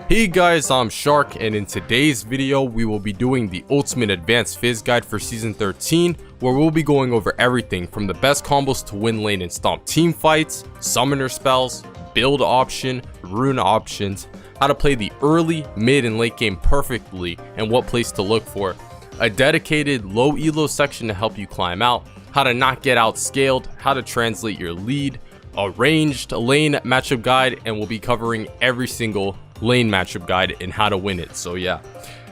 Hey guys, I'm Shark, and in today's video we will be doing the Ultimate Advanced Fizz Guide for Season 13, where we'll be going over everything from the best combos to win lane and stomp team fights, summoner spells, build option, rune options, how to play the early, mid, and late game perfectly, and what place to look for, a dedicated low elo section to help you climb out, how to not get outscaled, how to translate your lead, a ranged lane matchup guide, and we'll be covering every single lane matchup guide and how to win it. So yeah,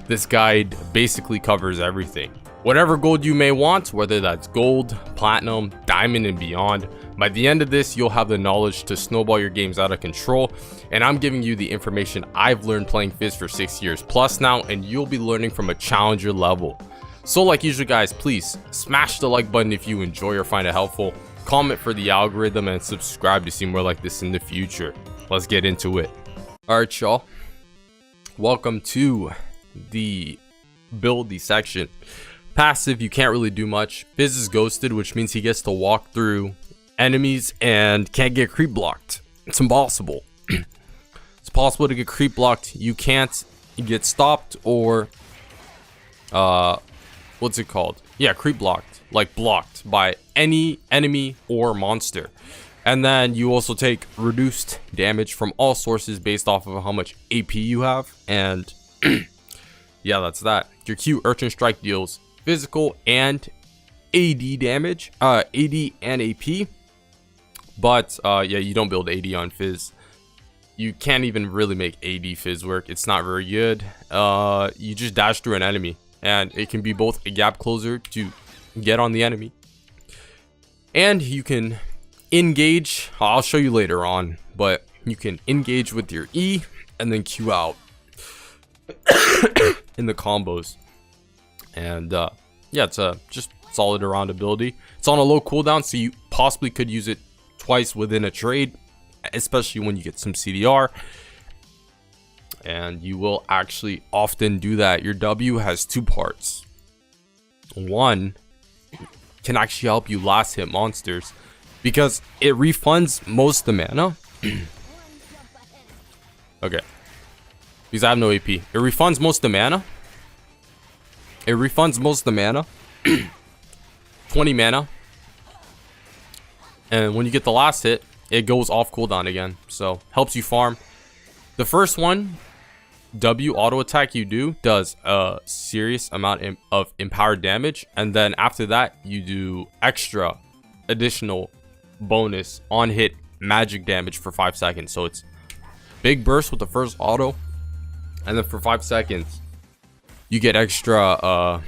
this guide basically covers everything. Whatever gold you may want, whether that's gold, platinum, diamond, and beyond, by the end of this you'll have the knowledge to snowball your games out of control. And I'm giving you the information I've learned playing Fizz for 6 years plus now, and you'll be learning from a challenger level. So like usual guys, please smash the like button if you enjoy or find it helpful, comment for the algorithm, and subscribe to see more like this in the future. Let's get into it. Alright y'all, welcome to the buildy section. Passive, you can't really do much. Fizz is ghosted, which means he gets to walk through enemies and can't get creep blocked. It's impossible. It's possible to get creep blocked. You can't get stopped or what's it called? Yeah, creep blocked, like blocked by any enemy or monster. And then you also take reduced damage from all sources based off of how much AP you have. And yeah, that's that. Your Q Urchin Strike deals physical and AD damage, AD and AP. But yeah, you don't build AD on Fizz. You can't even really make AD Fizz work. It's not very good. You just dash through an enemy, and it can be both a gap closer to get on the enemy, and you can engage. I'll show you later on, but you can engage with your E and then Q out in the combos. And yeah, it's a just solid around ability. It's on a low cooldown, so you possibly could use it twice within a trade, especially when you get some CDR, and you will actually often do that. Your W has two parts. One can actually help you last hit monsters, because it refunds most of the mana. Okay, because I have no AP. It refunds most of the mana. It refunds most of the mana. 20 mana. And when you get the last hit, it goes off cooldown again. So helps you farm. The first one, W auto attack you do, does a serious amount of empowered damage. And then after that, you do extra additional bonus on hit magic damage for 5 seconds. So it's big burst with the first auto, and then for 5 seconds you get extra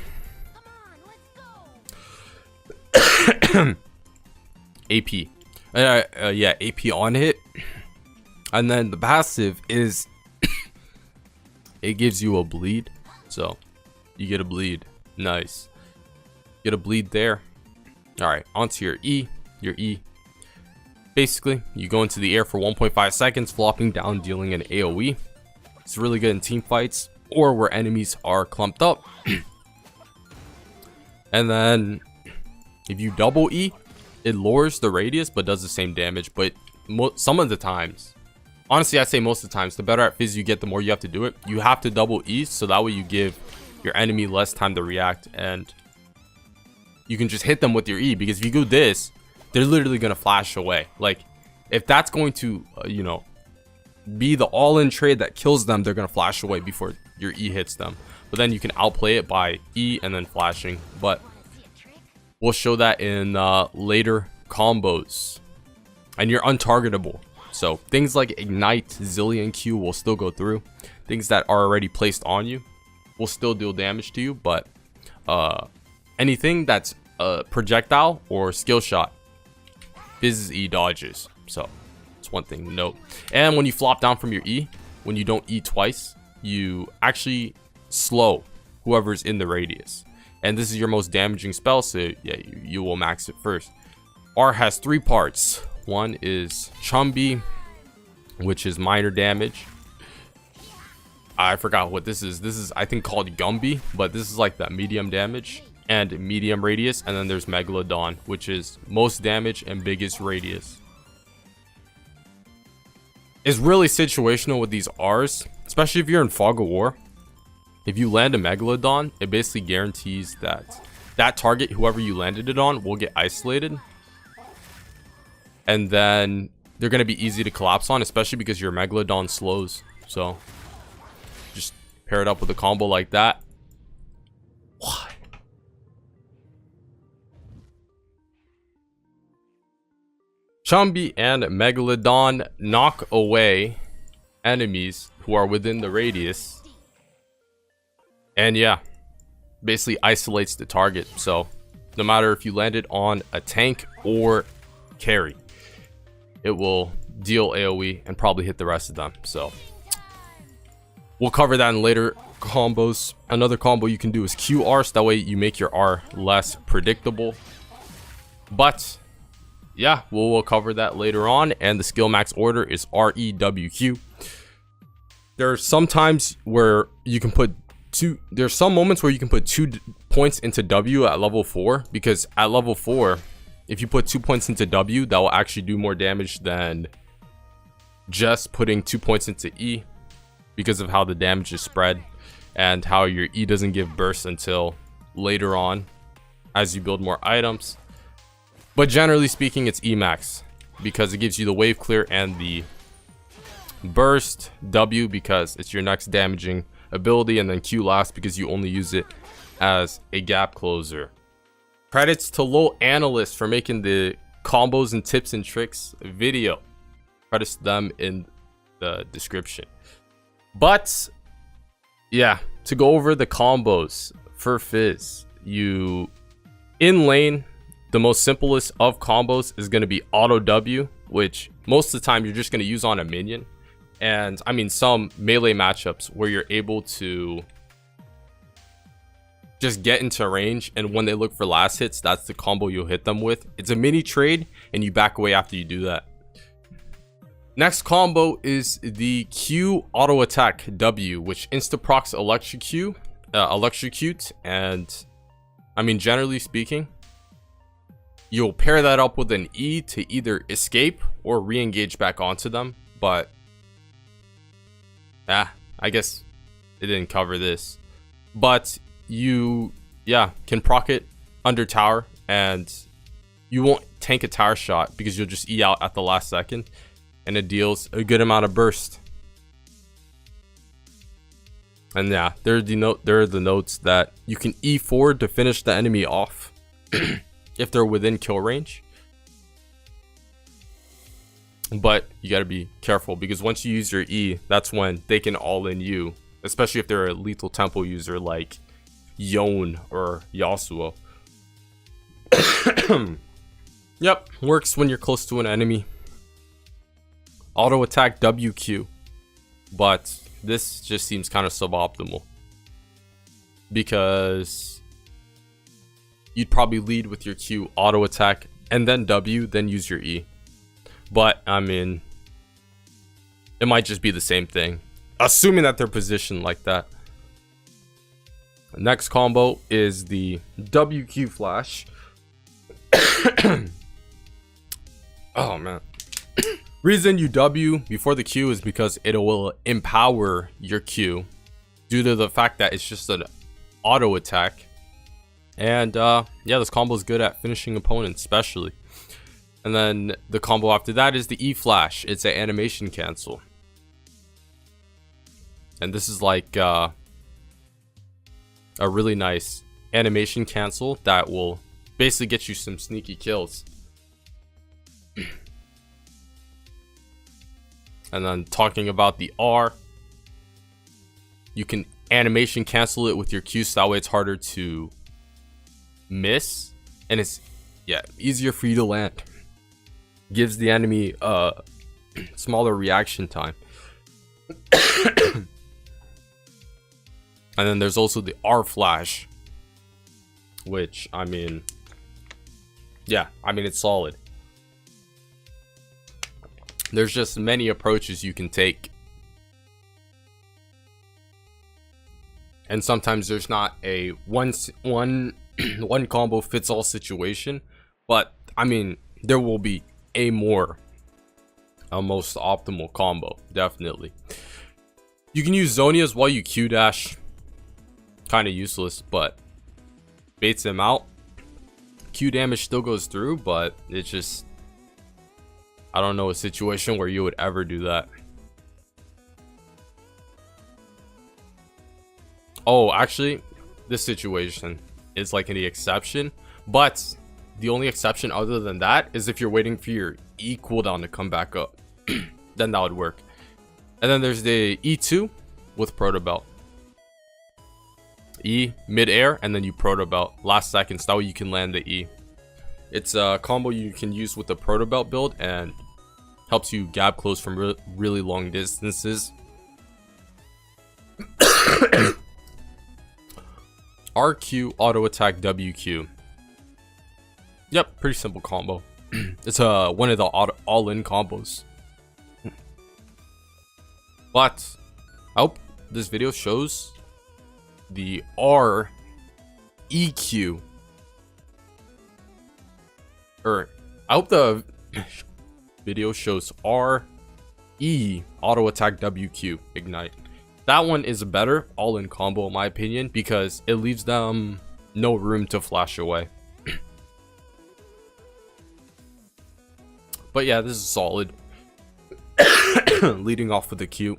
AP. Yeah, AP on hit. And then the passive is it gives you a bleed, so you get a bleed. Nice, get a bleed there. All right, onto your E. Your E, basically you go into the air for 1.5 seconds, flopping down, dealing an AoE. It's really good in team fights or where enemies are clumped up. And then if you double E, it lowers the radius but does the same damage. But some of the times, honestly I'd say most of the times, the better at Fizz you get, the more you have to do it. You have to double E, so that way you give your enemy less time to react, and you can just hit them with your E. Because if you go this, they're literally gonna flash away. Like if that's going to you know, be the all-in trade that kills them, they're gonna flash away before your E hits them. But then you can outplay it by E and then flashing. But we'll show that in later combos. And you're untargetable, so things like Ignite, Zillion Q will still go through. Things that are already placed on you will still deal damage to you, but anything that's a projectile or skill shot, Fizz's E dodges. So it's one thing to note. And when you flop down from your E, when you don't E twice, you actually slow whoever's in the radius. And this is your most damaging spell, so yeah, you will max it first. R has 3 parts. One is Chumbi, which is minor damage. I forgot what this is. This is, I think, called Gumby, but this is like the medium damage and medium radius. And then there's Megalodon, which is most damage and biggest radius. It's really situational with these R's. especially if you're in Fog of War. If you land a Megalodon, it basically guarantees that that target, whoever you landed it on, will get isolated. And then they're going to be easy to collapse on, especially because your Megalodon slows. So just pair it up with a combo like that. What? Chumby and Megalodon knock away enemies who are within the radius. And yeah, basically isolates the target. So no matter if you landed on a tank or carry, it will deal AoE and probably hit the rest of them. So we'll cover that in later combos. Another combo you can do is QR, so that way you make your R less predictable. But yeah, we'll cover that later on. And the skill max order is REWQ. There are some times where you can put there's some moments where you can put 2 points into W at level 4, because at level 4, if you put 2 points into W, that will actually do more damage than just putting 2 points into E, because of how the damage is spread and how your E doesn't give burst until later on as you build more items. But generally speaking, it's E max because it gives you the wave clear and the burst. W because it's your next damaging ability, and then Q last because you only use it as a gap closer. Credits to Low Analyst for making the combos and tips and tricks video. Credits to them in the description. But yeah, to go over the combos for Fizz, you in lane, the most simplest of combos is going to be auto W, which most of the time you're just going to use on a minion. And I mean, some melee matchups where you're able to just get into range, and when they look for last hits, that's the combo you'll hit them with. It's a mini trade and you back away after you do that. Next combo is the Q auto attack W, which insta procs electrocute. And I mean, generally speaking, you'll pair that up with an E to either escape or re-engage back onto them. But I guess it didn't cover this. But you, can proc it under tower, and you won't tank a tower shot because you'll just E out at the last second, and it deals a good amount of burst. And yeah, there are the notes that you can E forward to finish the enemy off if they're within kill range. But you got to be careful, because once you use your E, that's when they can all in you, especially if they're a lethal tempo user like Yon or Yasuo. Yep, works when you're close to an enemy. Auto attack WQ, but this just seems kind of suboptimal because you'd probably lead with your Q, auto attack, and then W, then use your E. But I mean, it might just be the same thing, assuming that they're positioned like that. Next combo is the WQ flash. Oh man. Reason you W before the Q is because it will empower your Q due to the fact that it's just an auto attack. And yeah, this combo is good at finishing opponents especially. And then the combo after that is the E flash. It's an animation cancel. And this is like a really nice animation cancel that will basically get you some sneaky kills. And then talking about the R, you can animation cancel it with your Q, so that way it's harder to miss, and it's easier for you to land. Gives the enemy a smaller reaction time. And then there's also the R flash, which I mean it's solid. There's just many approaches you can take, and sometimes there's not a one combo fits all situation, but I mean there will be a most optimal combo, definitely. You can use Zonias while you Q dash. Kind of useless, but baits them out. Q damage still goes through, but it's just, I don't know a situation where you would ever do that. Oh, actually, this situation is like the exception, but the only exception other than that is if you're waiting for your E cooldown to come back up. Then that would work. And then there's the E2 with Proto Belt. E mid-air, and then you Proto Belt last second, so that way you can land the E. It's a combo you can use with the Proto Belt build and helps you gap close from really long distances. RQ auto attack WQ. Yep, pretty simple combo. It's one of the all-in combos. But I hope this video shows the R EQ, or I hope the video shows R E auto attack WQ ignite. That one is a better all-in combo in my opinion, because it leaves them no room to flash away. But yeah, this is solid. Leading off with the Q.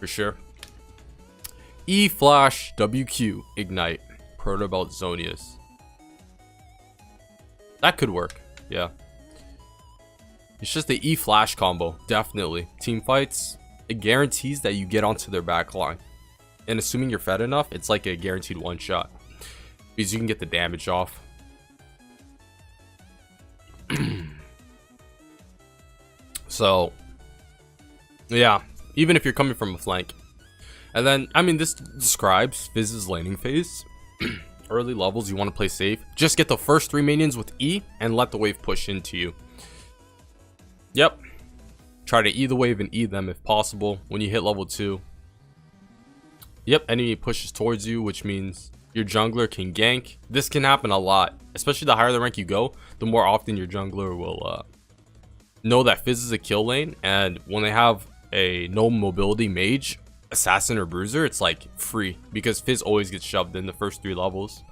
For sure. E flash WQ ignite Proto Belt Zonias. That could work. Yeah. It's just the E flash combo. Definitely. Team fights, it guarantees that you get onto their back line. And assuming you're fed enough, it's like a guaranteed one shot, because you can get the damage off. So yeah, even if you're coming from a flank. And then, I mean, this describes Fizz's laning phase. Early levels, you want to play safe. Just get the first 3 minions with E and let the wave push into you. Yep. Try to E the wave and E them if possible when you hit level 2. Yep, enemy pushes towards you, which means your jungler can gank. This can happen a lot, especially the higher the rank you go, the more often your jungler will know that Fizz is a kill lane, and when they have a no mobility mage, assassin, or bruiser, it's like free, because Fizz always gets shoved in the first 3 levels.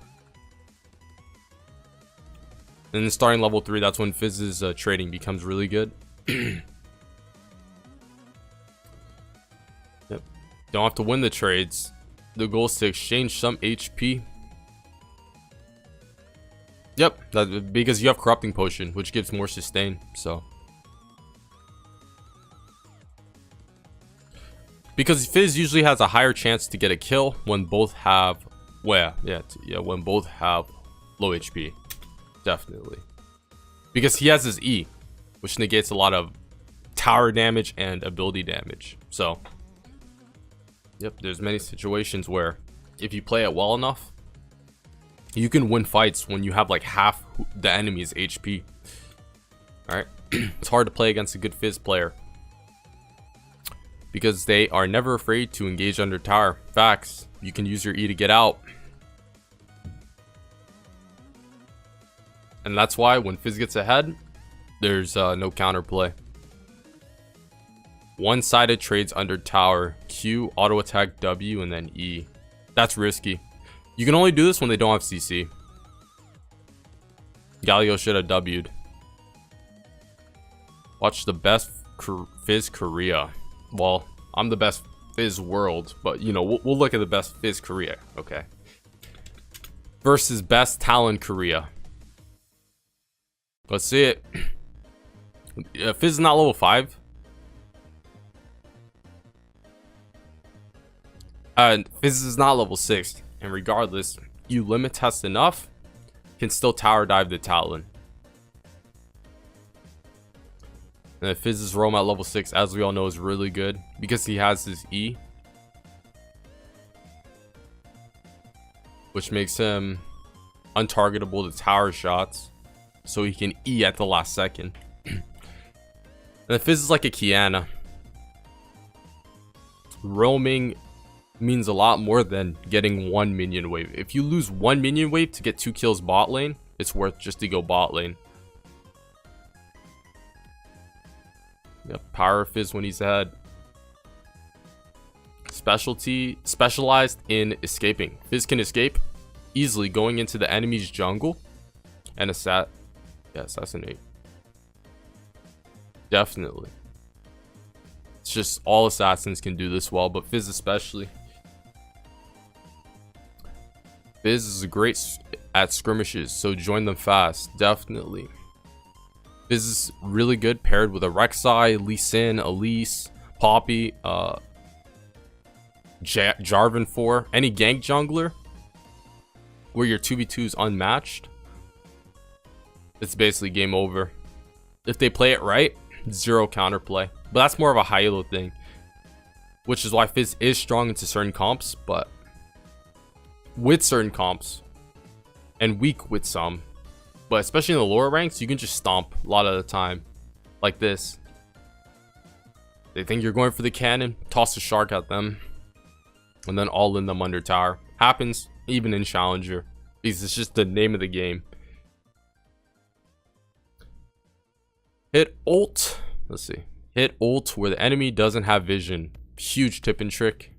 And then starting level 3, that's when Fizz's trading becomes really good. Yep. Don't have to win the trades. The goal is to exchange some HP. Yep, because you have corrupting potion, which gives more sustain. So because Fizz usually has a higher chance to get a kill when both have, well, when both have low HP. Definitely. Because he has his E, which negates a lot of tower damage and ability damage. So yep, there's many situations where if you play it well enough, you can win fights when you have like half the enemy's HP. Alright. It's hard to play against a good Fizz player, because they are never afraid to engage under tower. Facts. You can use your E to get out. And that's why when Fizz gets ahead, there's no counterplay. One-sided trades under tower. Q, auto attack W, and then E. That's risky. You can only do this when they don't have CC. Galio should have W'd. Watch the best Fizz Korea. Well, I'm the best Fizz world, but you know, we'll look at the best Fizz Korea. Okay. Versus best Talon Korea. Let's see it. Fizz is not level 5. Fizz is not level 6. And regardless, you limit test enough, can still tower dive the Talon. And Fizz's roam at level 6, as we all know, is really good because he has his E, which makes him untargetable to tower shots, so he can E at the last second. And Fizz is like a Kiana. Roaming means a lot more than getting 1 minion wave. If you lose 1 minion wave to get 2 kills bot lane, it's worth just to go bot lane. Yep, power Fizz when he's ahead. Specialized in escaping. Fizz can escape easily going into the enemy's jungle and assassinate. Definitely. It's just all assassins can do this well, but Fizz especially. Fizz is great at skirmishes, so join them fast. Definitely. Fizz is really good paired with a Rek'Sai, Lee Sin, Elise, Poppy, Jarvan 4, any gank jungler where your 2v2 is unmatched. It's basically game over. If they play it right, zero counterplay. But that's more of a high elo thing, which is why Fizz is strong into certain comps, but with certain comps and weak with some. But especially in the lower ranks, you can just stomp a lot of the time like this. They think you're going for the cannon, toss a shark at them, and then all in them under tower. Happens even in Challenger because it's just the name of the game. Hit ult. Let's see. Hit ult where the enemy doesn't have vision. Huge tip and trick.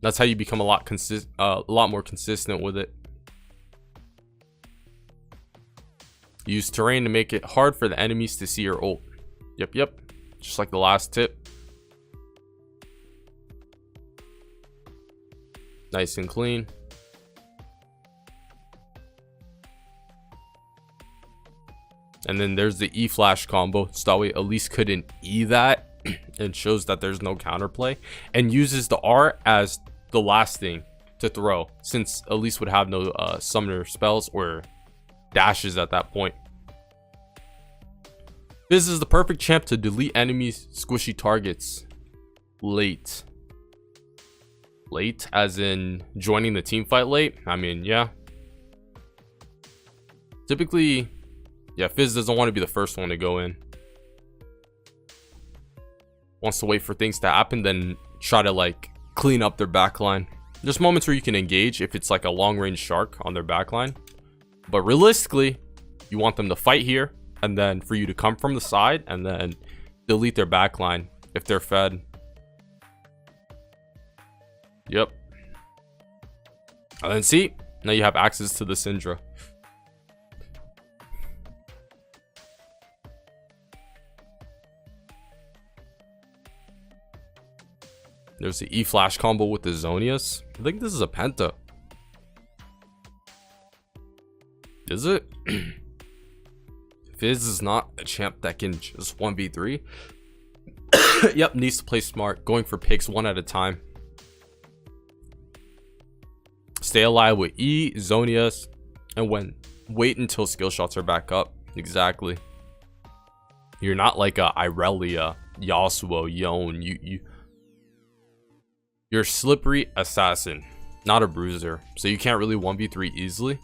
That's how you become a lot more consistent with it. Use terrain to make it hard for the enemies to see your ult. Yep. Just like the last tip. Nice and clean. And then there's the E flash combo. So that way Elise couldn't E that. And shows that there's no counterplay. And uses the R as the last thing to throw. Since Elise would have no summoner spells or dashes at that point. Fizz is the perfect champ to delete enemies' squishy targets late. Late as in joining the team fight late? I mean, yeah. Typically, yeah, Fizz doesn't want to be the first one to go in. Wants to wait for things to happen, then try to like clean up their backline. There's moments where you can engage if it's like a long range shark on their backline. But realistically, you want them to fight here, and then for you to come from the side and then delete their backline if they're fed. Yep. And then see, now you have access to the Syndra. There's the E flash combo with the Zonius. I think this is a Penta. Is it? Fizz is not a champ that can just 1v3. Yep, needs to play smart, going for picks one at a time. Stay alive with E, Zonius, and wait until skill shots are back up. Exactly. You're not like a Irelia, Yasuo, Yone. You're a slippery assassin, not a bruiser. So you can't really 1v3 easily.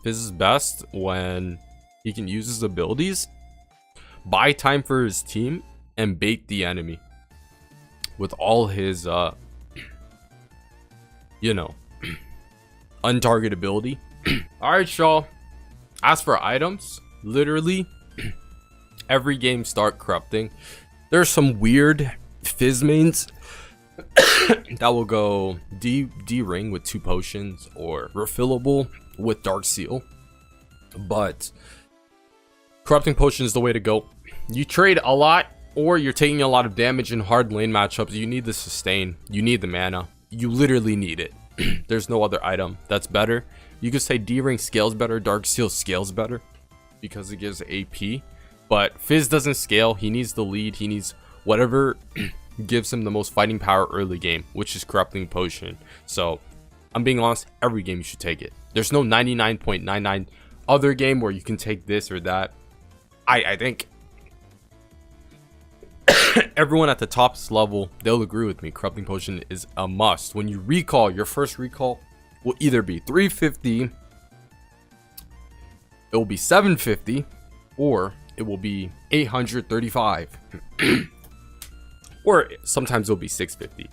Fizz is best when he can use his abilities, buy time for his team, and bait the enemy with all his untargetability. All right, y'all. As for items, literally every game start corrupting. There's some weird Fizz mains that will go D ring with 2 potions or refillable with Dark Seal, but corrupting potion is the way to go. You trade a lot, or you're taking a lot of damage in hard lane matchups. You need the sustain, you need the mana, you literally need it. There's no other item that's better. You could say D-ring scales better, Dark Seal scales better because it gives AP, but Fizz doesn't scale. He needs the lead, he needs whatever gives him the most fighting power early game, which is corrupting potion. So I'm being honest, every game you should take it. There's no 99.99 other game where you can take this or that. I think everyone at the top level, they'll agree with me. Corrupting potion is a must. When you recall, your first recall will either be 350, it will be 750, or it will be 835. Or sometimes it'll be 650.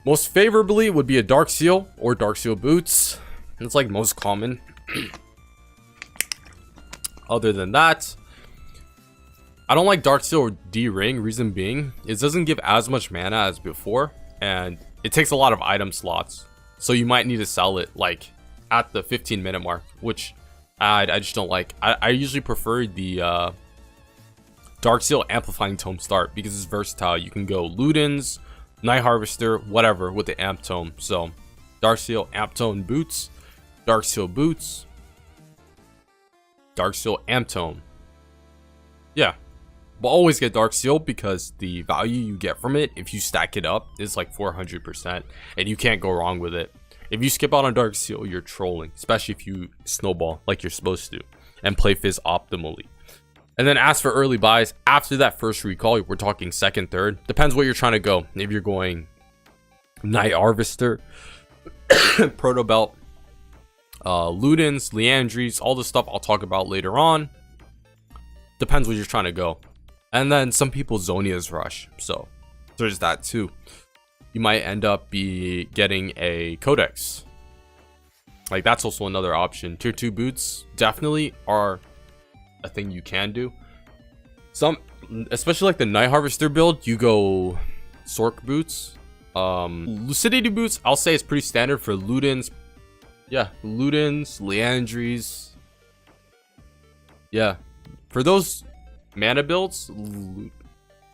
Most favorably would be a Dark Seal or Dark Seal boots. It's like most common. Other than that, I don't like Dark Seal or D Ring. Reason being, it doesn't give as much mana as before, and it takes a lot of item slots. So you might need to sell it like at the 15-minute mark, which I just don't like. I usually prefer the Dark Seal Amplifying Tome start because it's versatile. You can go Ludens, Night Harvester, whatever with the Amp Tome. So Dark Seal Amp Tome boots, Dark Seal boots, Dark Seal Amp Tome. Yeah, but always get Dark Seal because the value you get from it, if you stack it up, is like 400%, and you can't go wrong with it. If you skip out on Dark Seal, you're trolling, especially if you snowball like you're supposed to and play Fizz optimally. And then as for early buys, after that first recall, we're talking second, third. Depends what you're trying to go. If you're going Night Harvester, Proto Belt, Ludens, Leandries, all the stuff I'll talk about later on. Depends what you're trying to go. And then some people Zonia's rush. So there's that too. You might end up getting a Codex. Like that's also another option. Tier 2 boots definitely are a thing you can do. Some, especially like the Night Harvester build, you go Sork boots. Lucidity boots, I'll say it's pretty standard for Ludens. Yeah, Ludens, Leandries. Yeah, for those mana builds,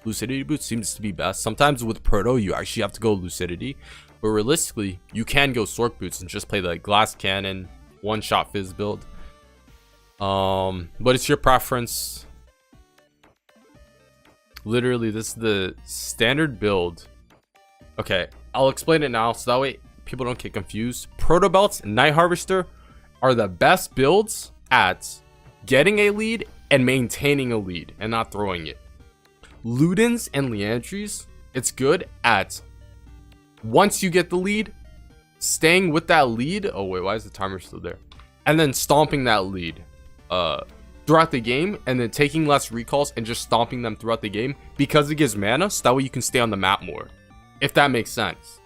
Lucidity boots seems to be best. Sometimes with Proto, you actually have to go Lucidity, but realistically, you can go Sork boots and just play the Glass Cannon one-shot Fizz build. But it's your preference. Literally, this is the standard build. Okay, I'll explain it now so that way people don't get confused. Proto Belts and Night Harvester are the best builds at getting a lead and maintaining a lead and not throwing it. Ludens and Leandries, it's good at once you get the lead, staying with that lead. Oh wait, why is the timer still there? And then stomping that lead throughout the game, and then taking less recalls and just stomping them throughout the game because it gives mana, so that way you can stay on the map more, if that makes sense.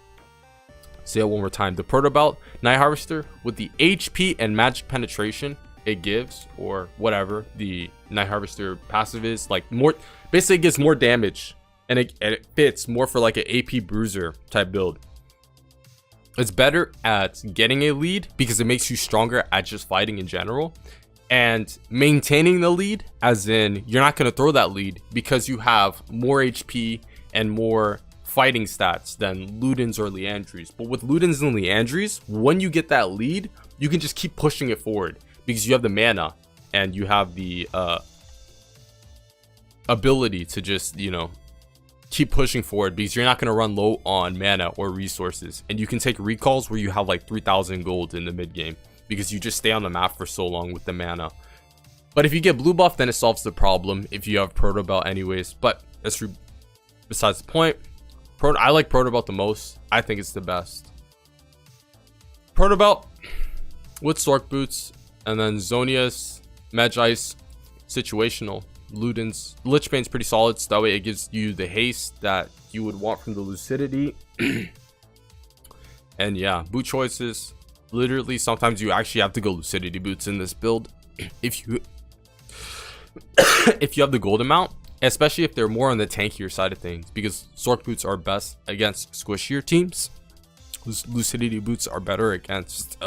Say it one more time. The Proto Belt Night Harvester, with the HP and magic penetration it gives, or whatever the Night Harvester passive is, like more, basically it gives more damage, and it fits more for like an AP bruiser type build. It's better at getting a lead because it makes you stronger at just fighting in general, and maintaining the lead, as in you're not going to throw that lead because you have more HP and more fighting stats than Ludens or Leandries. But with Ludens and Leandries, when you get that lead, you can just keep pushing it forward because you have the mana and you have the ability to just, you know, keep pushing forward because you're not going to run low on mana or resources, and you can take recalls where you have like 3,000 gold in the mid game because you just stay on the map for so long with the mana. But if you get blue buff, then it solves the problem if you have Proto Belt anyways. But that's besides the point. I like Proto Belt the most. I think it's the best. Proto Belt with Sork boots, and then Zonia's Magice situational. Ludens, Lichbane's pretty solid, so that way it gives you the haste that you would want from the Lucidity. And yeah, boot choices. Literally, sometimes you actually have to go Lucidity boots in this build if you if you have the gold amount, especially if they're more on the tankier side of things, because Sork boots are best against squishier teams. Lucidity boots are better against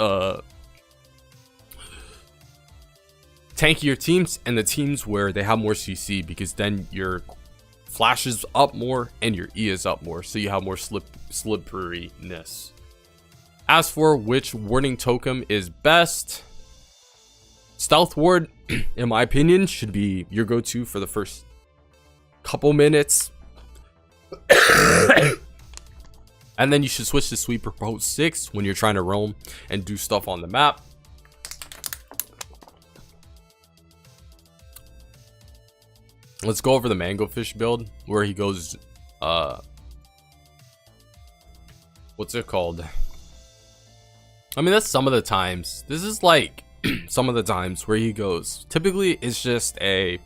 tankier teams and the teams where they have more CC, because then your flash is up more and your E is up more, so you have more slipperiness. As for which warding token is best, Stealth Ward, in my opinion, should be your go-to for the first couple minutes. And then you should switch to Sweeper Post 6 when you're trying to roam and do stuff on the map. Let's go over the Mango Fish build where he goes, what's it called? I mean, that's some of the times. This is like some of the times where he goes. Typically, it's just a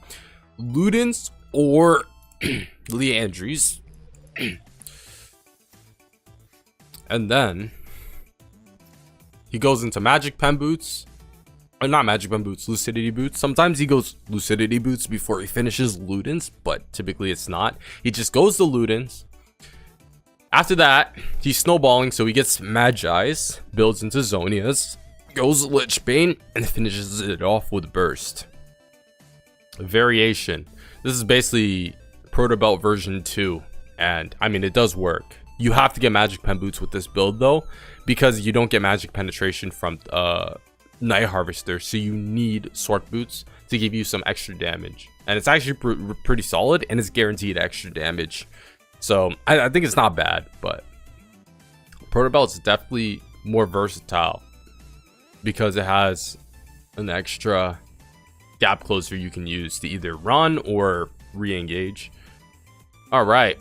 Ludens or Leandries. And then he goes into Magic Pen Boots, Not magic pen boots, lucidity boots. Sometimes he goes lucidity boots before he finishes Ludens, but typically it's not. He just goes to Ludens. After that, he's snowballing, so he gets Magi's, builds into Zonia's, goes Lich Bane, and finishes it off with Burst. Variation. This is basically Proto Belt version 2, and I mean, it does work. You have to get magic pen boots with this build though, because you don't get magic penetration from Night Harvester, so you need sword boots to give you some extra damage, and it's actually pretty solid, and it's guaranteed extra damage. So I think it's not bad, but Proto Belt is definitely more versatile because it has an extra gap closer you can use to either run or re-engage. All right,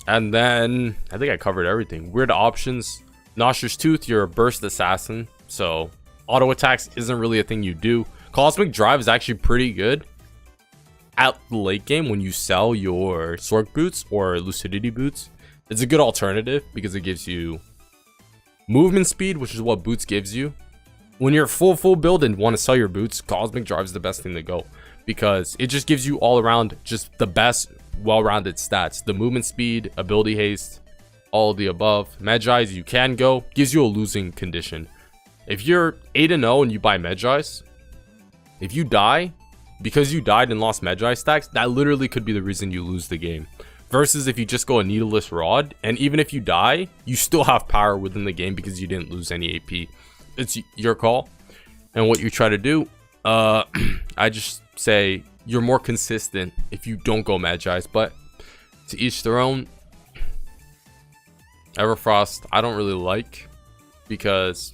and then I think I covered everything. Weird options. Nostr's Tooth, you're a burst assassin, so auto attacks isn't really a thing you do. Cosmic Drive is actually pretty good at the late game when you sell your sword boots or lucidity boots. It's a good alternative because it gives you movement speed, which is what boots gives you. When you're full build and want to sell your boots, Cosmic Drive is the best thing to go because it just gives you all around just the best well-rounded stats. The movement speed, ability haste, all of the above. Magi's you can go, gives you a losing condition. If you're 8-0 and you buy Magi's, if you die, because you died and lost Magi stacks, that literally could be the reason you lose the game. Versus if you just go a needleless rod, and even if you die, you still have power within the game because you didn't lose any AP. It's your call. And what you try to do, I just say you're more consistent if you don't go Magi's, but to each their own. Everfrost, I don't really like because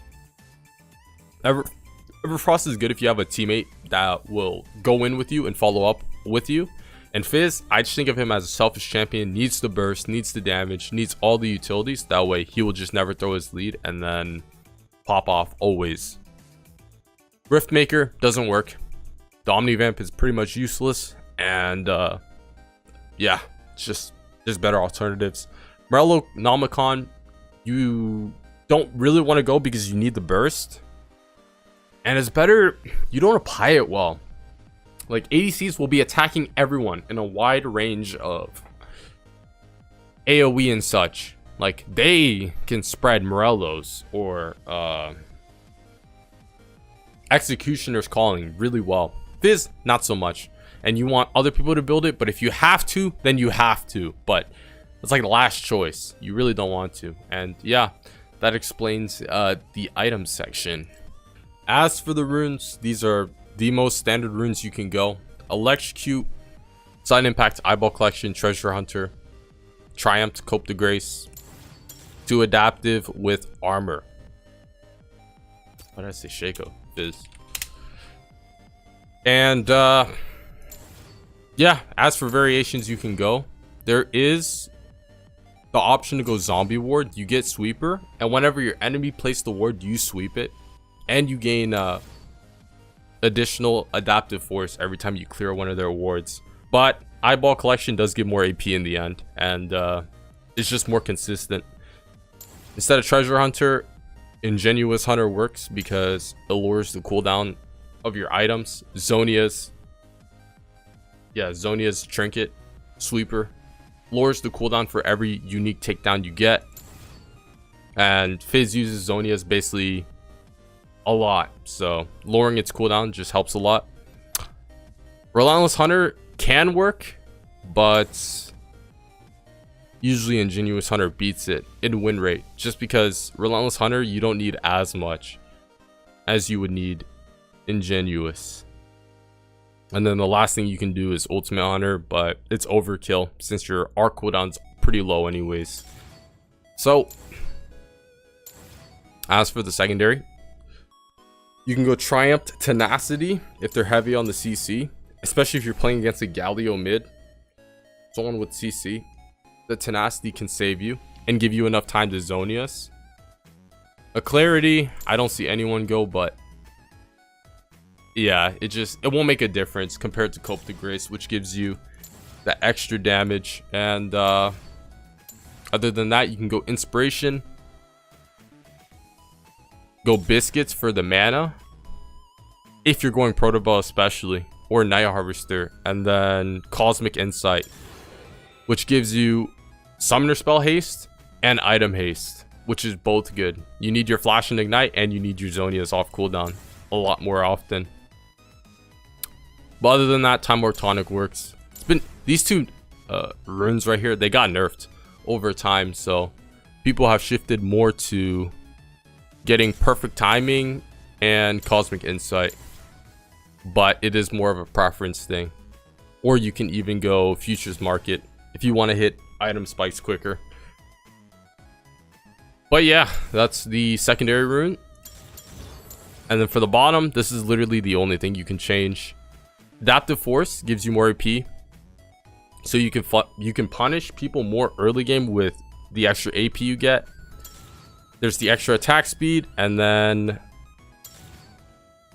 Everfrost is good if you have a teammate that will go in with you and follow up with you. And Fizz, I just think of him as a selfish champion, needs the burst, needs the damage, needs all the utilities. That way he will just never throw his lead and then pop off always. Riftmaker doesn't work. The Omnivamp is pretty much useless. And yeah, it's just there's better alternatives. Morello Nomicon, you don't really want to go because you need the burst. And it's better, you don't apply it well. Like ADCs will be attacking everyone in a wide range of AoE and such. Like they can spread Morellos or Executioner's Calling really well. Fizz, not so much. And you want other people to build it, but if you have to, then you have to. But it's like the last choice. You really don't want to. And yeah, that explains the item section. As for the runes, these are the most standard runes you can go. Electrocute, Sudden Impact, Eyeball Collection, Treasure Hunter, Triumph, Cope de Grace, 2 adaptive with armor. Why did I say Shaco? Fizz. And yeah, as for variations you can go, there is the option to go Zombie Ward. You get Sweeper, and whenever your enemy places the ward, you sweep it. And you gain additional adaptive force every time you clear one of their wards. But Eyeball Collection does give more AP in the end, and it's just more consistent. Instead of Treasure Hunter, Ingenious Hunter works because it lowers the cooldown of your items. Zonia's Trinket, Sweeper, lowers the cooldown for every unique takedown you get. And Fizz uses Zonia's basically a lot, so lowering its cooldown just helps a lot. Relentless Hunter can work, but usually Ingenious Hunter beats it in win rate, just because Relentless Hunter you don't need as much as you would need Ingenious. And then the last thing you can do is Ultimate Hunter, but it's overkill since your arc cooldown's pretty low anyways. So as for the secondary, you can go Triumph Tenacity if they're heavy on the CC, especially if you're playing against a Galio mid, someone with CC. The Tenacity can save you and give you enough time to Zonius. A Clarity, I don't see anyone go, but yeah, it won't make a difference compared to Cope de Grace, which gives you the extra damage. And other than that, you can go Inspiration, go Biscuits for the mana, if you're going Protoball especially, or Night Harvester, and then Cosmic Insight, which gives you Summoner Spell Haste and Item Haste, which is both good. You need your Flash and Ignite, and you need your Zonia's off cooldown a lot more often. But other than that, Time Warp Tonic works. It's been these two runes right here, they got nerfed over time, so people have shifted more to getting Perfect Timing and Cosmic Insight, but it is more of a preference thing. Or you can even go Futures Market if you want to hit item spikes quicker. But yeah, that's the secondary rune. And then for the bottom, this is literally the only thing you can change. Adaptive Force gives you more AP, so you can punish people more early game with the extra AP you get. There's the extra attack speed, and then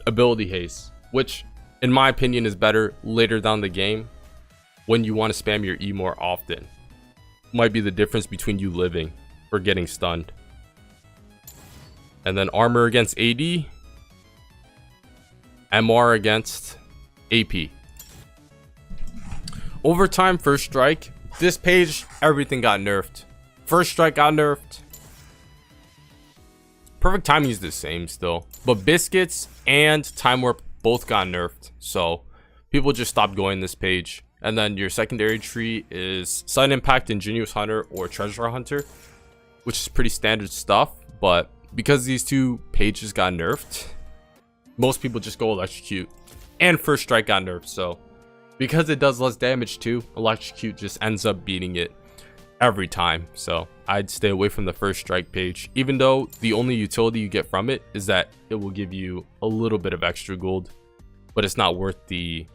ability haste, which in my opinion is better later down the game when you want to spam your E more often. Might be the difference between you living or getting stunned. And then armor against AD, MR against AP. Overtime, First Strike. This page, everything got nerfed. First Strike got nerfed. Perfect Timing is the same still, but Biscuits and Time Warp both got nerfed, so people just stopped going this page. And then your secondary tree is Sudden Impact, Ingenious Hunter, or Treasure Hunter, which is pretty standard stuff. But because these two pages got nerfed, most people just go Electrocute. And First Strike got nerfed, so because it does less damage too, Electrocute just ends up beating it every time. So I'd stay away from the First Strike page, even though the only utility you get from it is that it will give you a little bit of extra gold, but it's not worth the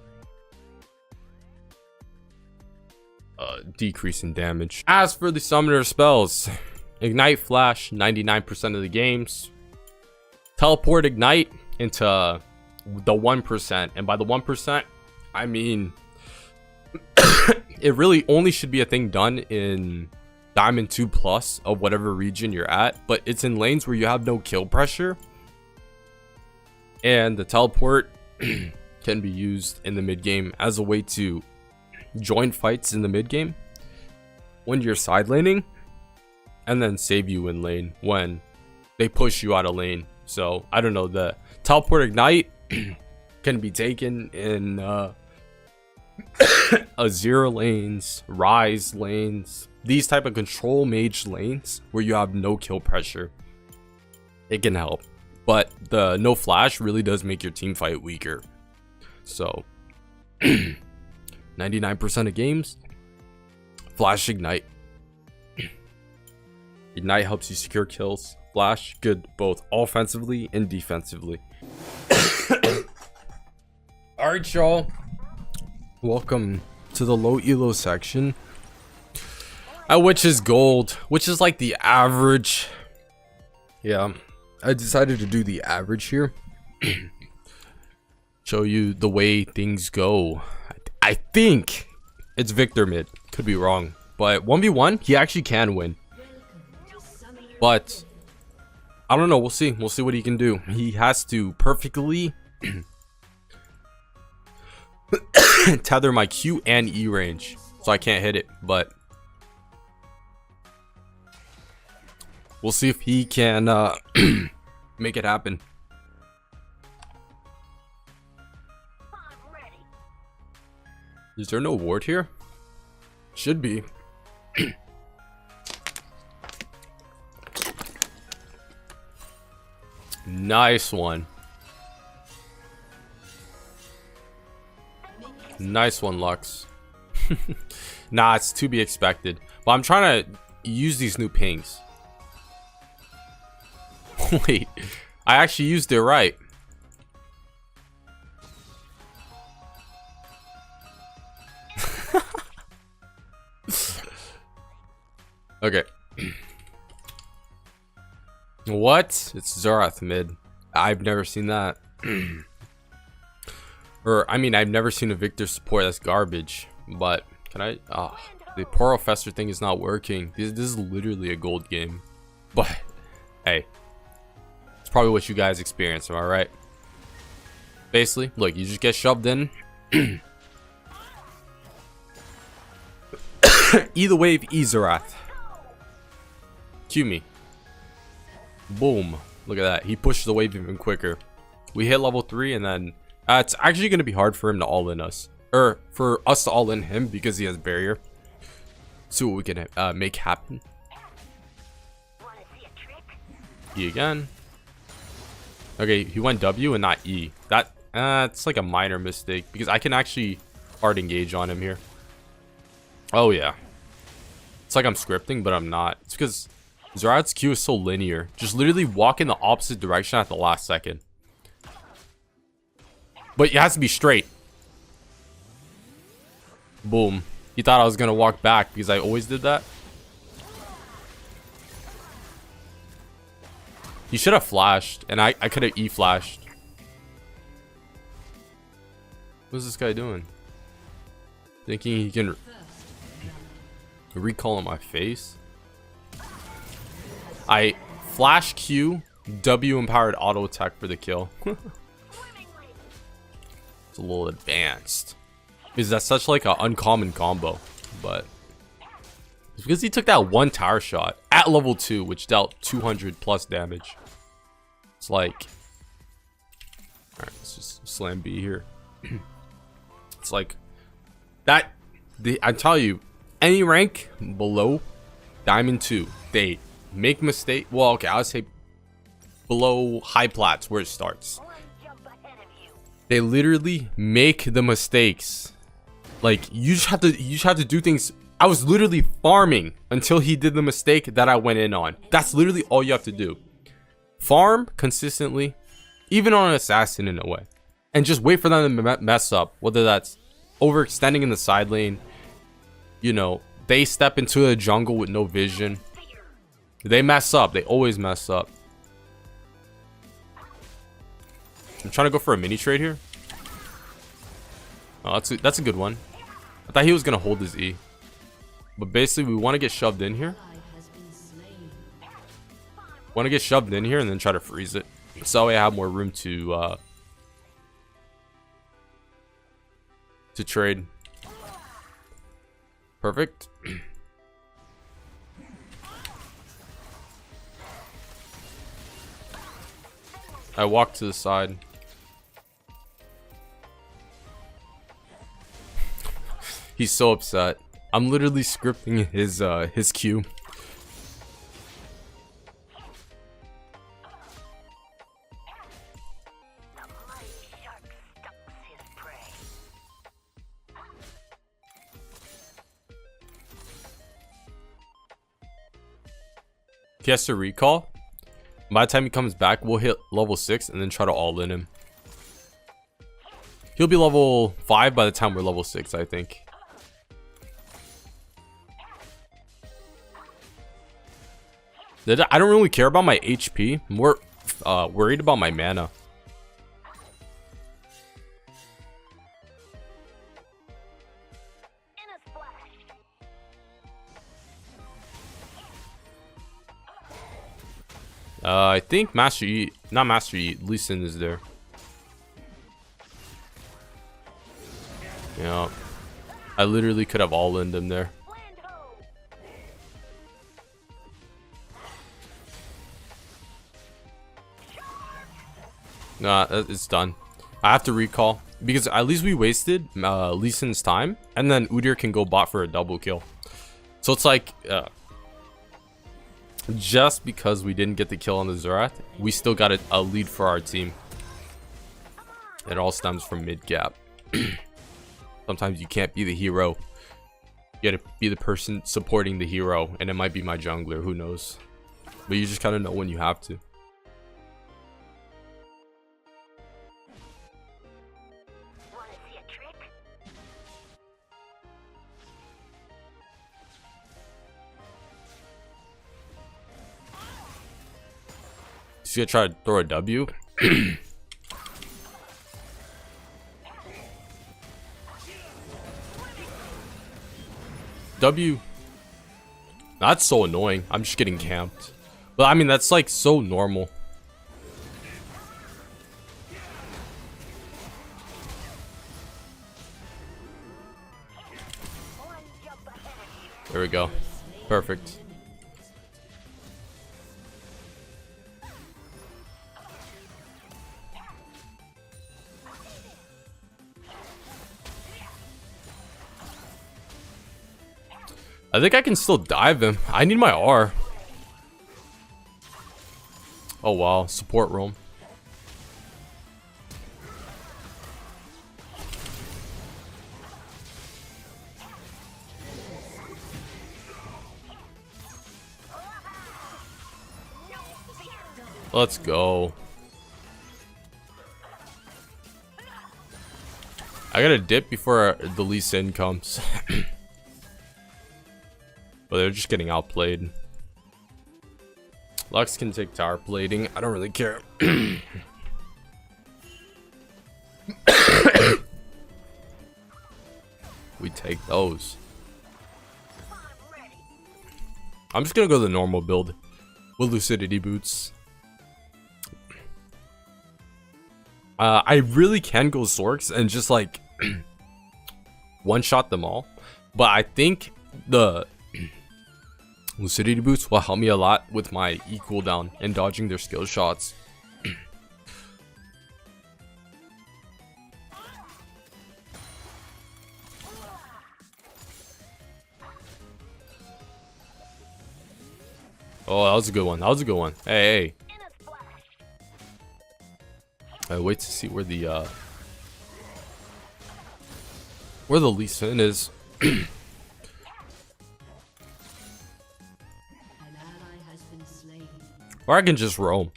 decrease in damage. As for the summoner spells, Ignite Flash 99% of the games, Teleport Ignite into the 1%, and by the 1% I mean it really only should be a thing done in Diamond 2 plus of whatever region you're at, but it's in lanes where you have no kill pressure, and the teleport can be used in the mid game as a way to join fights in the mid game when you're side laning, and then save you in lane when they push you out of lane. So I don't know, the Teleport Ignite can be taken in Azir lanes, Rise lanes, these type of control mage lanes where you have no kill pressure. It can help, but the no flash really does make your team fight weaker. So 99% of games, Flash Ignite. Ignite helps you secure kills. Flash, good both offensively and defensively. Alright, y'all. Welcome to the low elo section, which is gold, which is like the average. Yeah, I decided to do the average here. Show you the way things go. I think it's Victor mid. Could be wrong. But 1v1, he actually can win. But I don't know. We'll see. We'll see what he can do. He has to perfectly tether my Q and E range, so I can't hit it. But we'll see if he can make it happen. Is there no ward here? Should be. Nice one. Nice one, Lux. Nah, it's to be expected. But I'm trying to use these new pings. Wait, I actually used it right. Okay. What? It's Zarath mid. I've never seen that. Or, I mean, I've never seen a Victor support. That's garbage. But, can I? The Poro Fester thing is not working. This is literally a gold game. But, hey. It's probably what you guys experience, am I right? Basically, look, you just get shoved in. Either wave, Ezerath. Cue me. Boom. Look at that. He pushed the wave even quicker. We hit level 3 and then it's actually going to be hard for him to all-in us. Or for us to all-in him because he has barrier. See what we can make happen. E again. Okay, he went W and not E. That it's like a minor mistake because I can actually hard engage on him here. Oh yeah. It's like I'm scripting, but I'm not. It's because Zerath's Q is so linear. Just literally walk in the opposite direction at the last second. But it has to be straight. Boom. He thought I was gonna walk back because I always did that. He should have flashed, and I could have E-flashed. What's this guy doing? Thinking he can recall on my face? I flash Q, W empowered auto attack for the kill. It's a little advanced. Because that's such like an uncommon combo, but it's because he took that one tower shot at level 2, which dealt 200 plus damage. It's like, alright, let's just slam B here. It's like that. I tell you, any rank below Diamond 2, they make mistake. Well, okay, I'll say below high plats where it starts. They literally make the mistakes. Like you just have to do things. I was literally farming until he did the mistake that I went in on. That's literally all you have to do. Farm consistently, even on an assassin in a way, and just wait for them to mess up. Whether that's overextending in the side lane, you know, they step into a jungle with no vision. They mess up. They always mess up. I'm trying to go for a mini trade here. Oh, that's a good one. I thought he was gonna hold his E, but basically we want to get shoved in here. Want to get shoved in here and then try to freeze it, so I have more room to trade. Perfect. I walk to the side. He's so upset. I'm literally scripting his Q. He has to recall. By the time he comes back, we'll hit level 6 and then try to all in him. He'll be level 5 by the time we're level 6, I think. I don't really care about my HP. I'm more worried about my mana. I think Master Yi, not Master Yi, Lee Sin is there. Yeah, I literally could have all-in'd him there. Nah, it's done. I have to recall because at least we wasted Lee Sin's time, and then Udyr can go bot for a double kill. So it's like just because we didn't get the kill on the Zerath, we still got a lead for our team. It all stems from mid gap. Sometimes you can't be the hero. You gotta be the person supporting the hero, and it might be my jungler, who knows. But you just kind of know when you have to. He's gonna try to throw a W. W. That's so annoying. I'm just getting camped. But I mean, that's like so normal. There we go. Perfect. I think I can still dive him. I need my R. Oh wow, support roam. Let's go. I gotta dip before the Lee Sin comes. But they're just getting outplayed. Lux can take tower plating. I don't really care. We take those. I'm just gonna go the normal build with Lucidity boots. I really can go Zorks and just like one shot them all, but I think the Lucidity boots will help me a lot with my E cooldown and dodging their skill shots. Oh, that was a good one. That was a good one. Hey, hey. I wait to see where the Lee Sin is. Or I can just roam.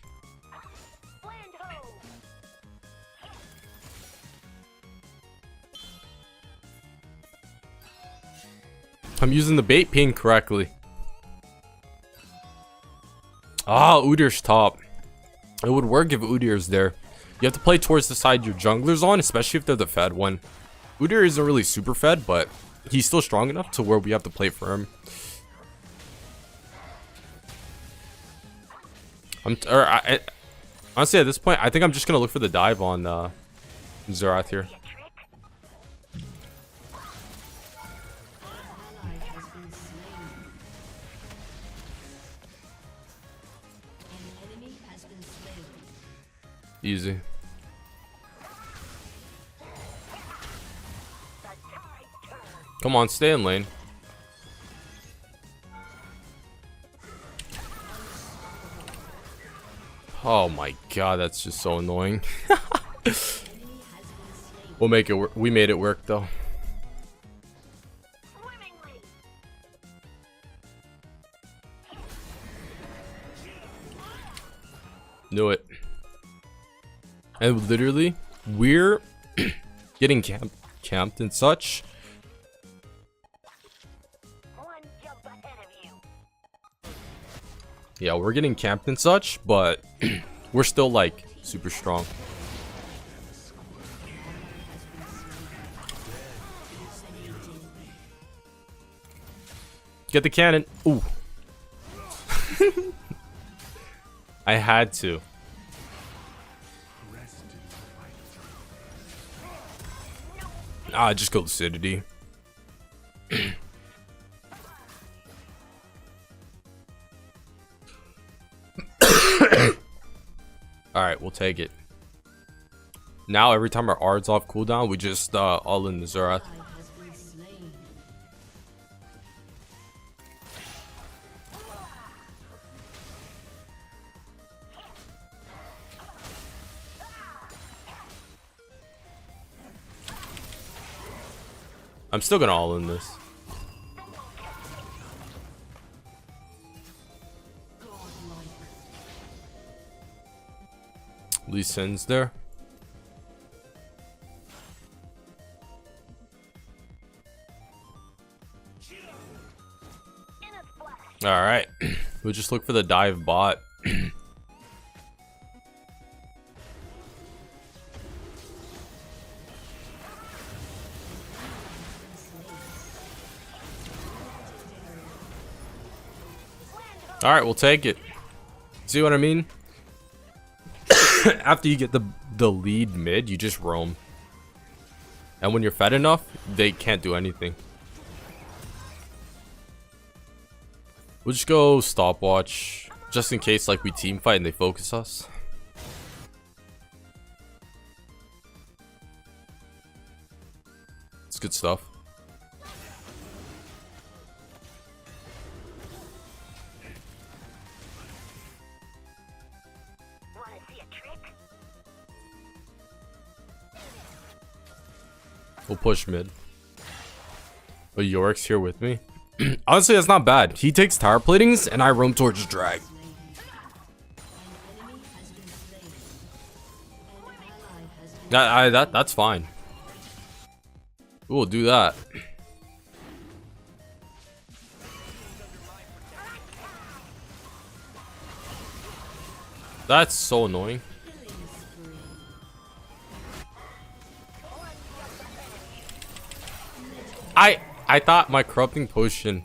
I'm using the bait ping correctly. Ah, Udyr's top. It would work if Udyr's there. You have to play towards the side your jungler's on, especially if they're the fed one. Udyr isn't really super fed, but he's still strong enough to where we have to play for him. Honestly, at this point, I think I'm just gonna look for the dive on Xerath here. Easy. Come on, stay in lane. Oh my god, that's just so annoying. We'll make it work. We made it work though. Knew it. And literally, we're getting camped and such. Yeah, we're getting camped and such, but we're still like super strong. Get the cannon. Ooh. I had to. Ah, just go Lucidity. Alright, we'll take it. Now, every time our R's off cooldown, we just all in the Xerath. I'm still gonna all in this. Lee Sin's there. Alright. We'll just look for the dive bot. Alright, we'll take it. See what I mean? After you get the lead mid, you just roam. And when you're fed enough, they can't do anything. We'll just go stopwatch, just in case like we team fight and they focus us. It's good stuff. We'll push mid. But Yorick's here with me. Honestly, that's not bad. He takes tower platings and I roam towards drag. That's fine. We'll do that. That's so annoying. I thought my corrupting potion.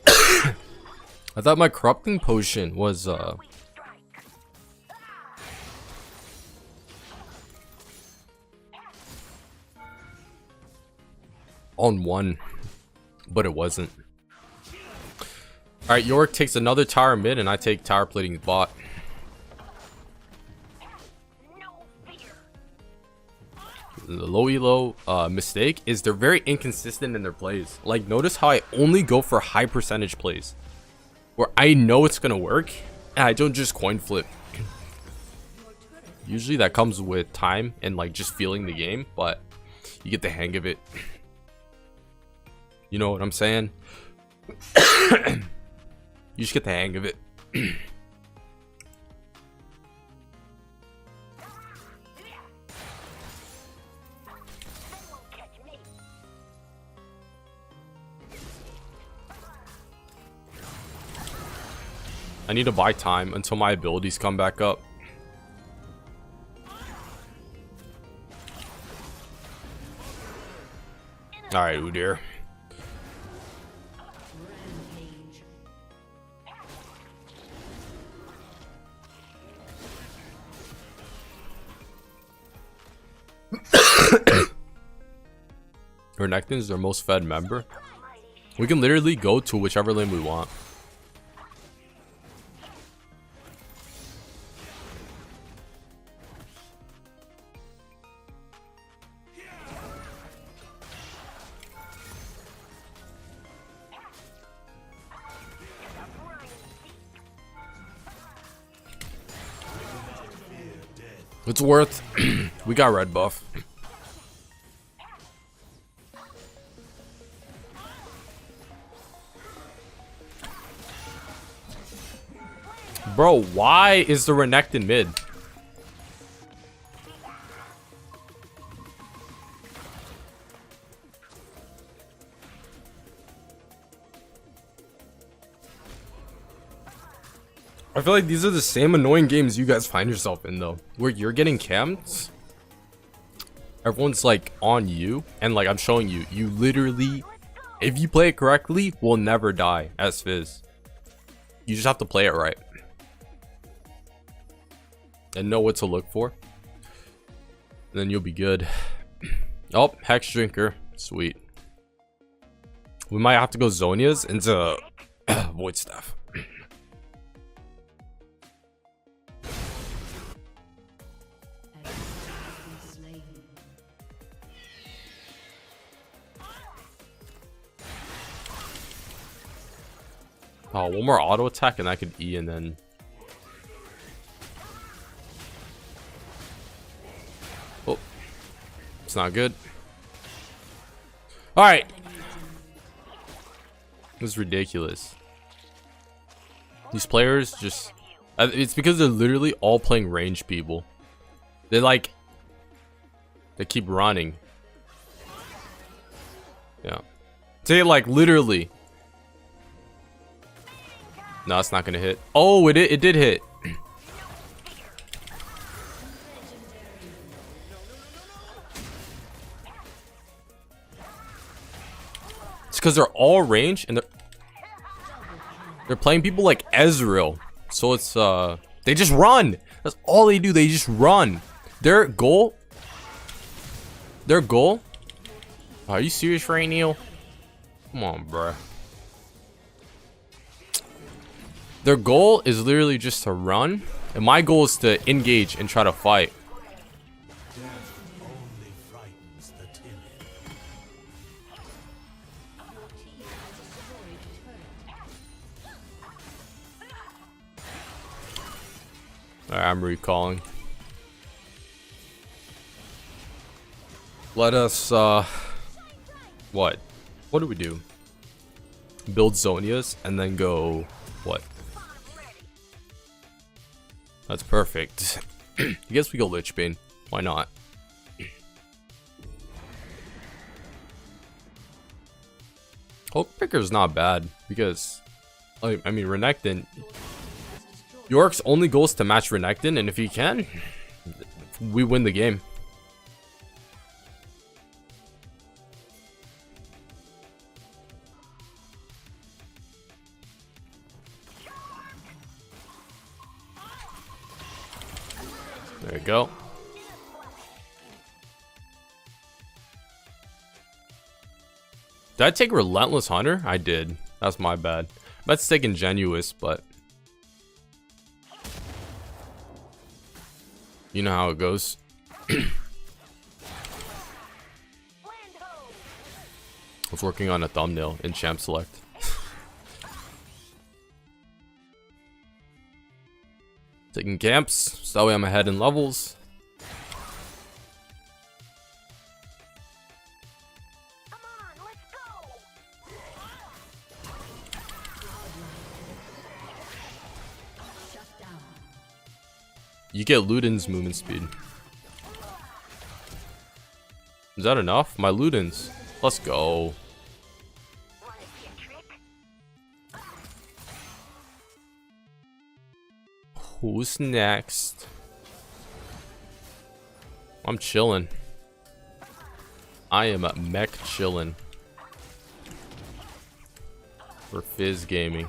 I thought my corrupting potion was on one, but it wasn't. All right, Yorick takes another tower mid, and I take tower plating bot. The low elo mistake is they're very inconsistent in their plays. Like, notice how I only go for high percentage plays where I know it's gonna work and I don't just coin flip. Usually that comes with time and like just feeling the game, but you get the hang of it. You know what I'm saying? You just get the hang of it. I need to buy time until my abilities come back up. Alright, Udyr. Renekton is their most fed member. We can literally go to whichever lane we want. It's worth. We got red buff. Bro, why is the Renekton mid? I feel like these are the same annoying games you guys find yourself in though, where you're getting camped, everyone's like on you, and like I'm showing you, you literally, if you play it correctly, will never die as Fizz. You just have to play it right and know what to look for, and then you'll be good. Oh, Hex Drinker, sweet. We might have to go Zhonya's into Void Staff. Oh, one more auto attack and I could E and then... Oh. It's not good. Alright. This is ridiculous. These players just... It's because they're literally all playing range people. They like... They keep running. Yeah. They like literally... No, it's not gonna hit. Oh, it did hit. It's because they're all range and they're playing people like Ezreal. So it's they just run. That's all they do. They just run. Their goal Their goal? Are you serious right, Neil? Come on, bruh. Their goal is literally just to run, and my goal is to engage and try to fight. Alright, I'm recalling. Let us, what? What do we do? Build Zonias and then go, what? That's perfect. I guess we go Lich Bane. Why not? Hulkbreaker's not bad because, I mean, Renekton. York's only goal is to match Renekton, and if he can, we win the game. There you go. Did I take Relentless Hunter? I did. That's my bad. Let's take Ingenuous, but you know how it goes. I was working on a thumbnail in Champ Select. Taking camps, so that way I'm ahead in levels. Come on, let's go. Shut down. You get Luden's movement speed. Is that enough? My Ludens. Let's go. Who's next? I'm chilling. I am a mech chilling. For Fizz Gaming.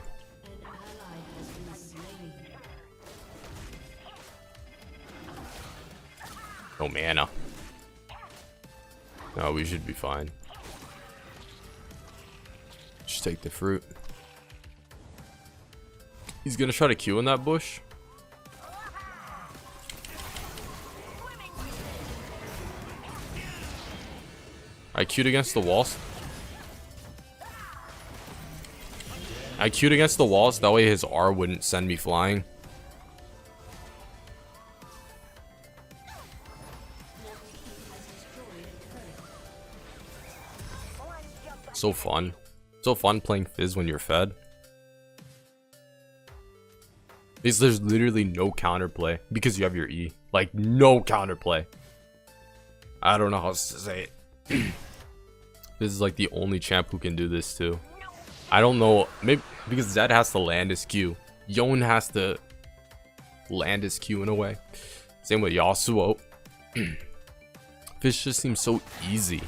No mana. No, we should be fine. Just take the fruit. He's gonna try to Q in that bush. I queued against the walls. I queued against the walls, that way his R wouldn't send me flying. So fun. So fun playing Fizz when you're fed. There's literally no counterplay because you have your E. Like, no counterplay. I don't know how to say it. This is like the only champ who can do this too. I don't know, maybe because Zed has to land his Q. Yone has to land his Q in a way. Same with Yasuo. This just seems so easy.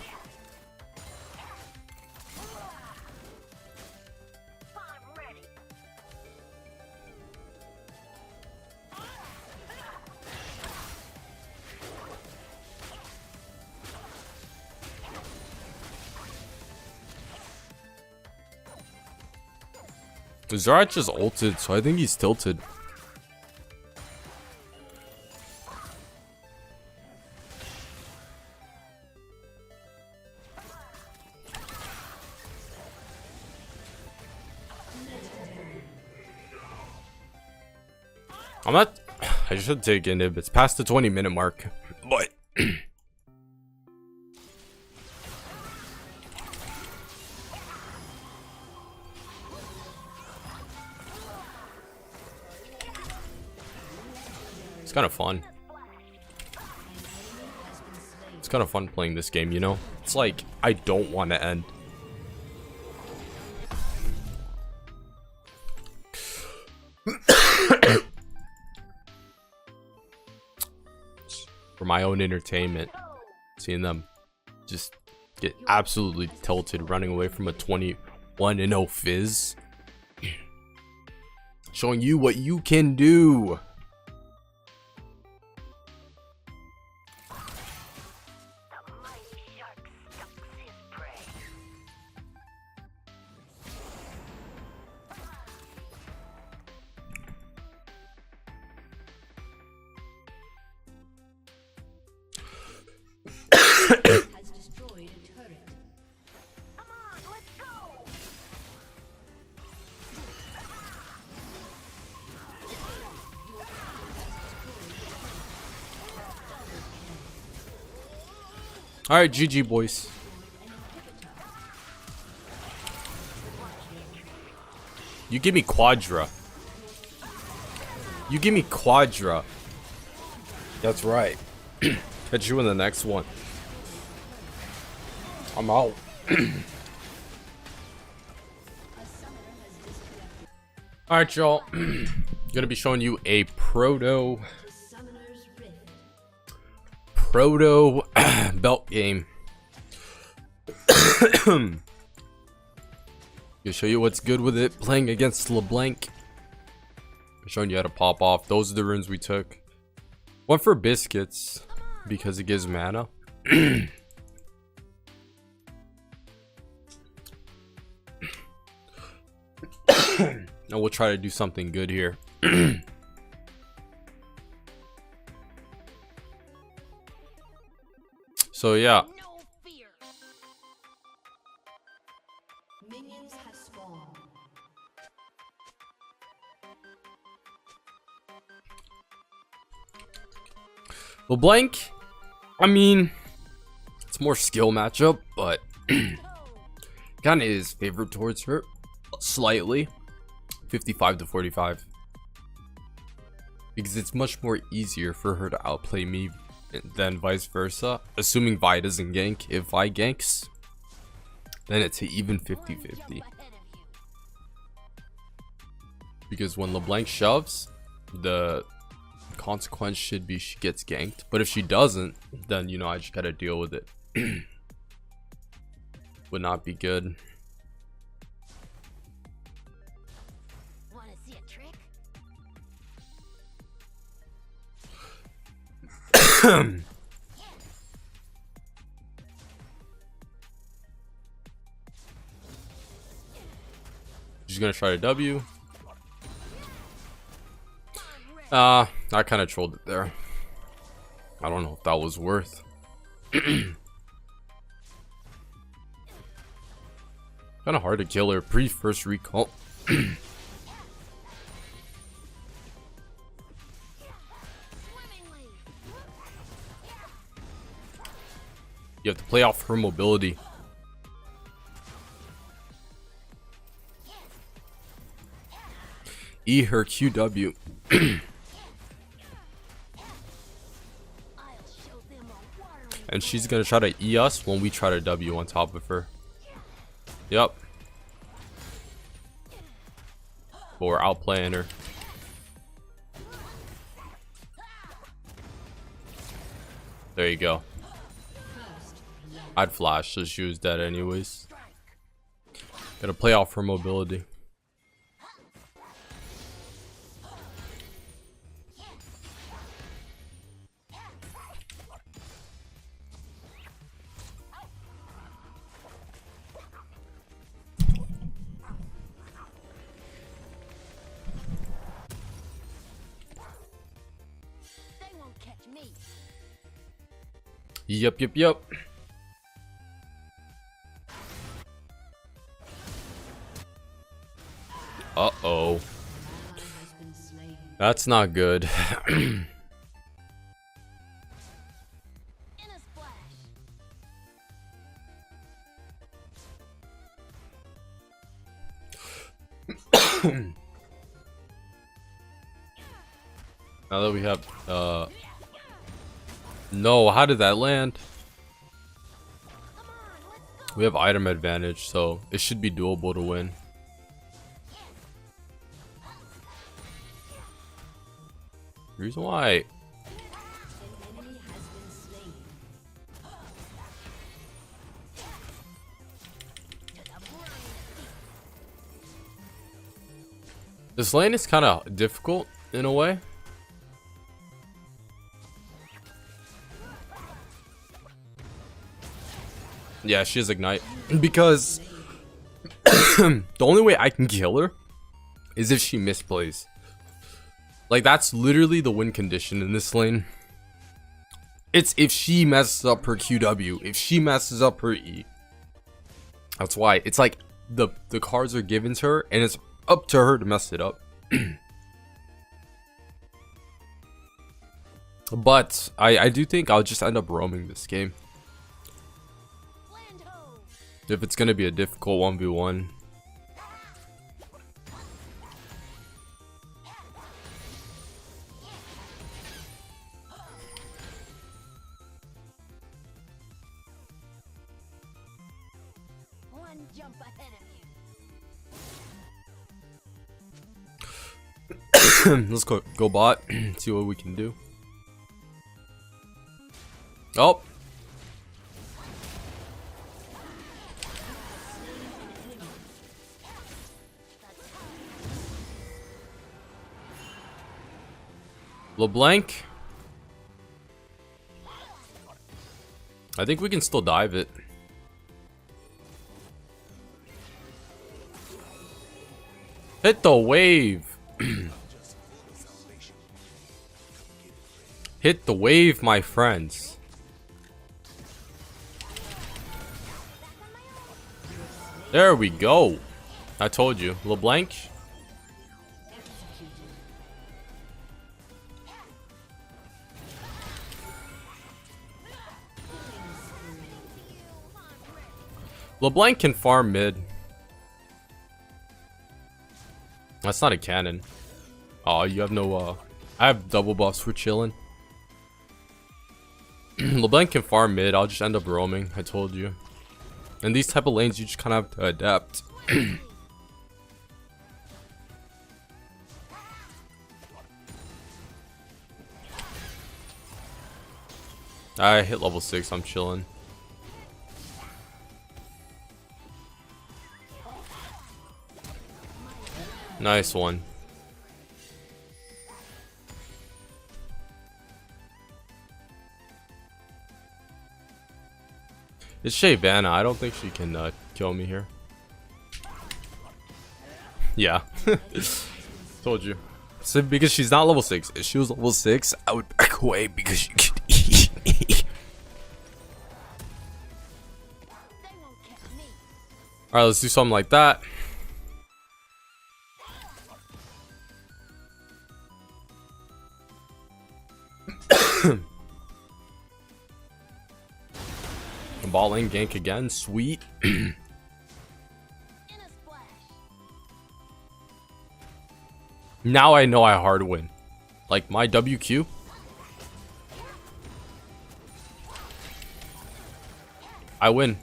Zarat just ulted, so I think he's tilted. I'm not. I should take inhib. It's past the 20-minute mark, but. It's kind of fun. It's kind of fun playing this game, you know? It's like, I don't want to end. For my own entertainment. Seeing them just get absolutely tilted running away from a 21-0 Fizz. Showing you what you can do. Alright, GG boys. You give me Quadra. You give me Quadra. That's right. Catch you in the next one. I'm out. Alright, y'all. Gonna be showing you a proto belt game. Gonna show you what's good with it. Playing against LeBlanc. Showing you how to pop off. Those are the runes we took. Went for biscuits because it gives mana. And we'll try to do something good here. So yeah. No fear. Minions have spawned. LeBlanc, I mean, it's more skill matchup, but kind of is favored towards her slightly. 55 to 45, because it's much more easier for her to outplay me than vice versa, assuming Vi doesn't gank. If Vi ganks, then it's even 50-50, because when LeBlanc shoves, the consequence should be she gets ganked, but if she doesn't, then you know, I just gotta deal with it. Would not be good. See a trick? She's gonna try to W. I kind of trolled it there. I don't know if that was worth. Kind of hard to kill her pre first recall. You have to play off her mobility. E her QW. And she's gonna try to E us when we try to W on top of her. Yep. But we're outplaying her. There you go. I'd flash, so she was dead anyways. Gotta play off her mobility. They won't catch me. Yep. Uh-oh. That's not good. In a splash. Now that we have no, how did that land? We have item advantage, so it should be doable to win. Reason why this lane is kind of difficult in a way. Yeah, she has ignite because the only way I can kill her is if she misplays. Like, that's literally the win condition in this lane. It's if she messes up her QW, if she messes up her E. That's why it's like the cards are given to her and it's up to her to mess it up. But I do think I'll just end up roaming this game. If it's gonna be a difficult 1v1. One jump ahead of you. Let's go bot. See what we can do. Oh. LeBlanc. I think we can still dive it. Hit the wave. Hit the wave, my friends. There we go. I told you. LeBlanc. LeBlanc can farm mid. That's not a cannon. Oh, you have no I have double buffs for chilling. LeBlanc can farm mid. I'll just end up roaming. I told you. In these type of lanes, you just kind of have to adapt. I hit level 6. I'm chilling. Nice one. It's Shyvana. I don't think she can kill me here. Yeah. Told you. So because she's not level 6. If she was level 6, I would back away because she could eat me. Alright, let's do something like that. Ball lane gank again, sweet. Now I know I hard win. Like my WQ. I win.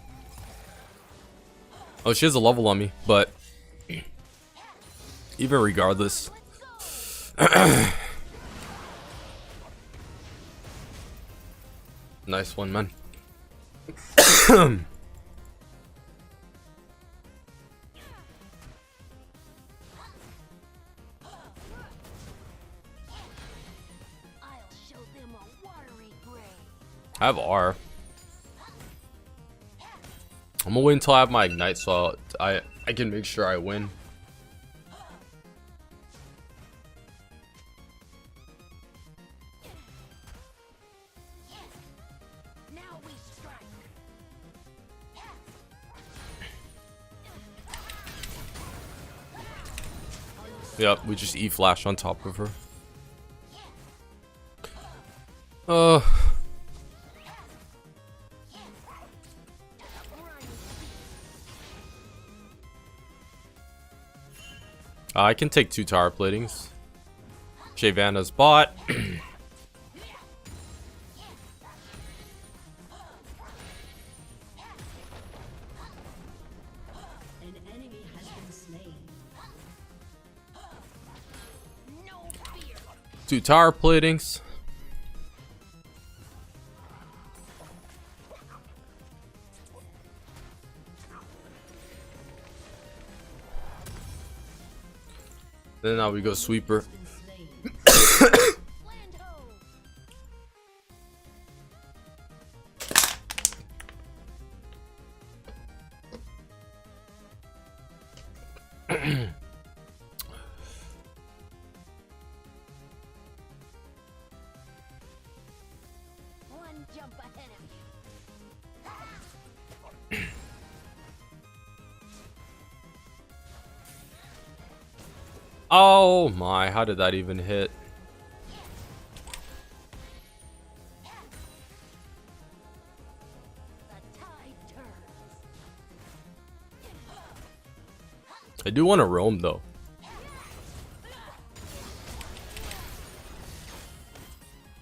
Oh, she has a level on me, but even regardless. Nice one, man. I'll show them a watery grave. I have R. I'm gonna wait until I have my ignite so I can make sure I win. Now we strike. Yep, we just E-flash on top of her. I can take 2 tower platings. Shyvana's bot. An enemy has been slain. No fear. 2 tower platings. Then now we go sweeper. Land ho. One jump ahead of you. Oh my, how did that even hit? The tide turns. I do want to roam though.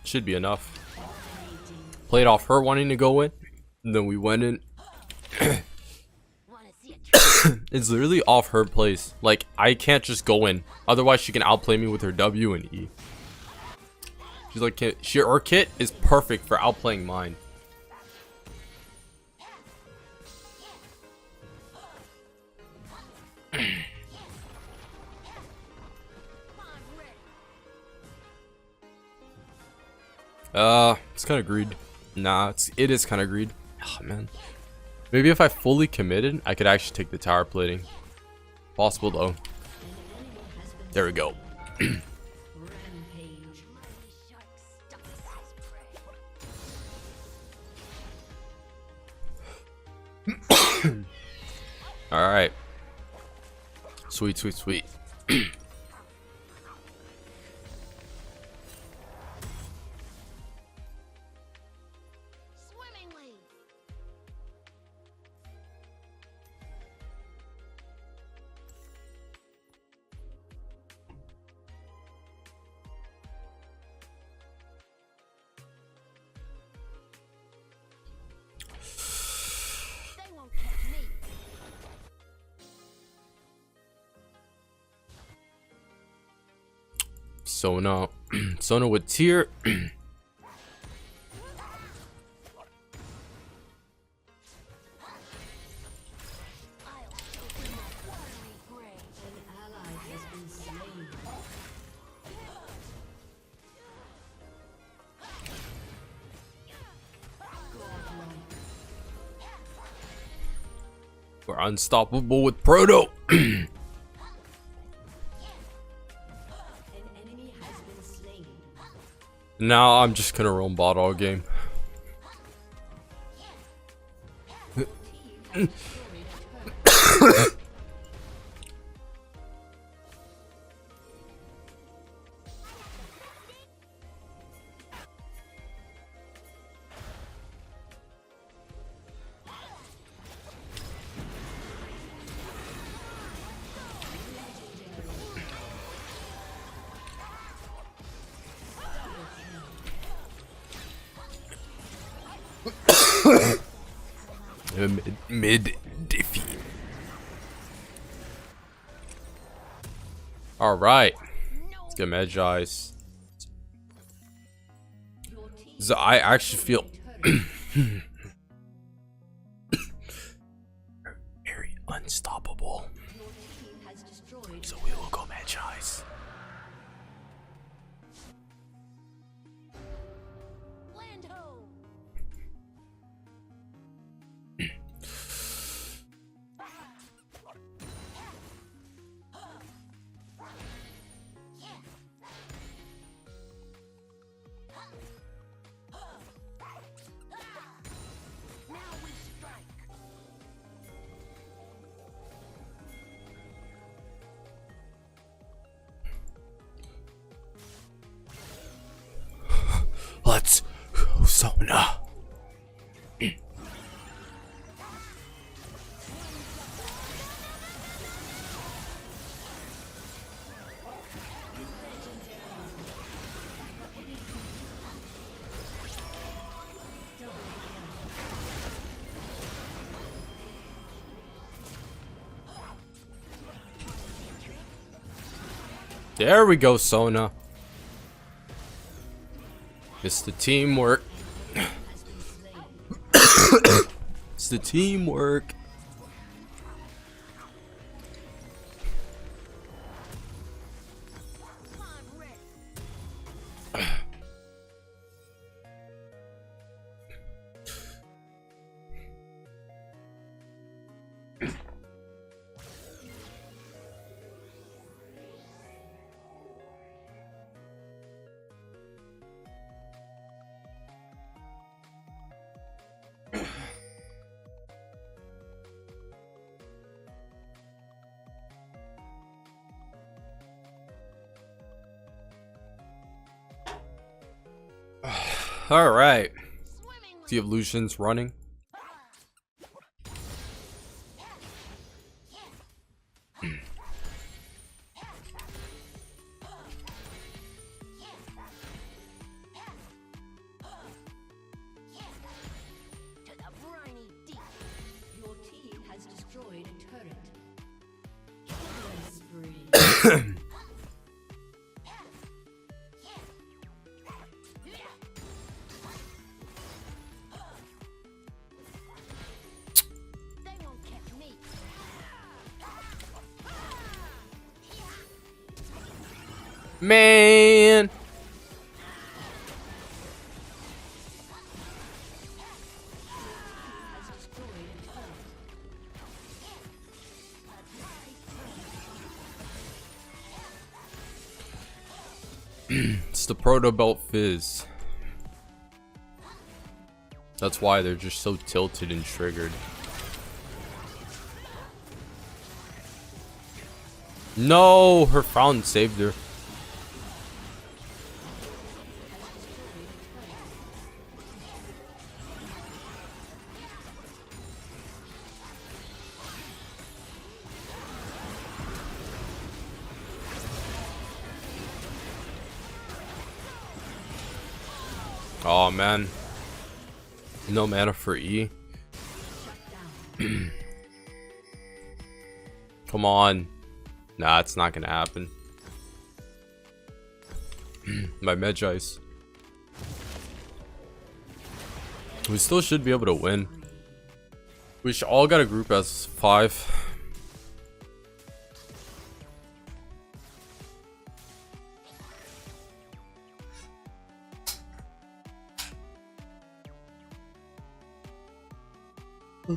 Should be enough. Played off her wanting to go in, and then we went in. Wanna see a It's literally off her place. Like, I can't just go in. Otherwise, she can outplay me with her W and E. She's like, her kit is perfect for outplaying mine. It's kind of greed. Nah, it is kind of greed. Oh man, maybe if I fully committed, I could actually take the tower plating. Possible though. There we go. rampage. Mighty shark stalks his prey. All right. Sweet, sweet, sweet. Swimmingly. They won't catch me. Sona. Sona with tier. I'll open that watery grave. An ally has been slain. We're unstoppable with Proto. An enemy has been slain. Now I'm just gonna roam bot all game. Mid defeat. All right, let's get Magi's. So I actually feel very unstoppable. Your team has destroyed. So we will go Magi's. Land ho. Now we strike. Let's go, Sona. There we go, Sona. It's the teamwork. It's the teamwork. I'm ready. All right. Swimmingly. The evolution's running. won't catch me. Man. It's the proto belt Fizz. That's why they're just so tilted and triggered. No, her fountain saved her. Oh man, no mana for E. Come on. Nah, it's not gonna happen. My Medjais. We still should be able to win. We should all got a group as 5. No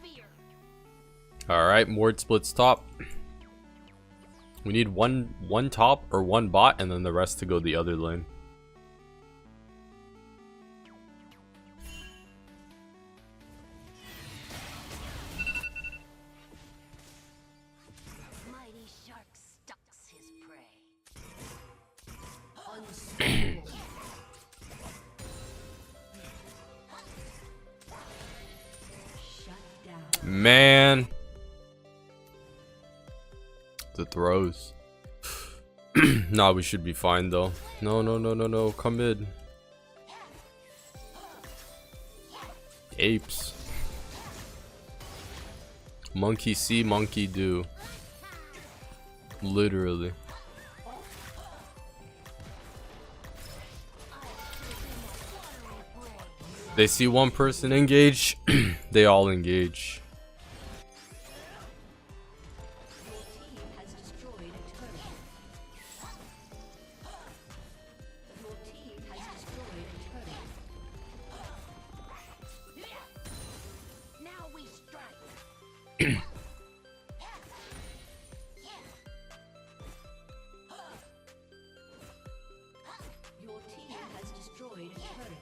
fear. Alright, Mord splits top. We need one top or one bot and then the rest to go the other lane. Mighty shark stalks his prey. Unstoppable. Shut down. Man. The throws. Nah, we should be fine though. No. Come mid. Apes. Monkey see, monkey do. Literally. They see one person engage, they all engage. Now we strike. Your team has destroyed a turret.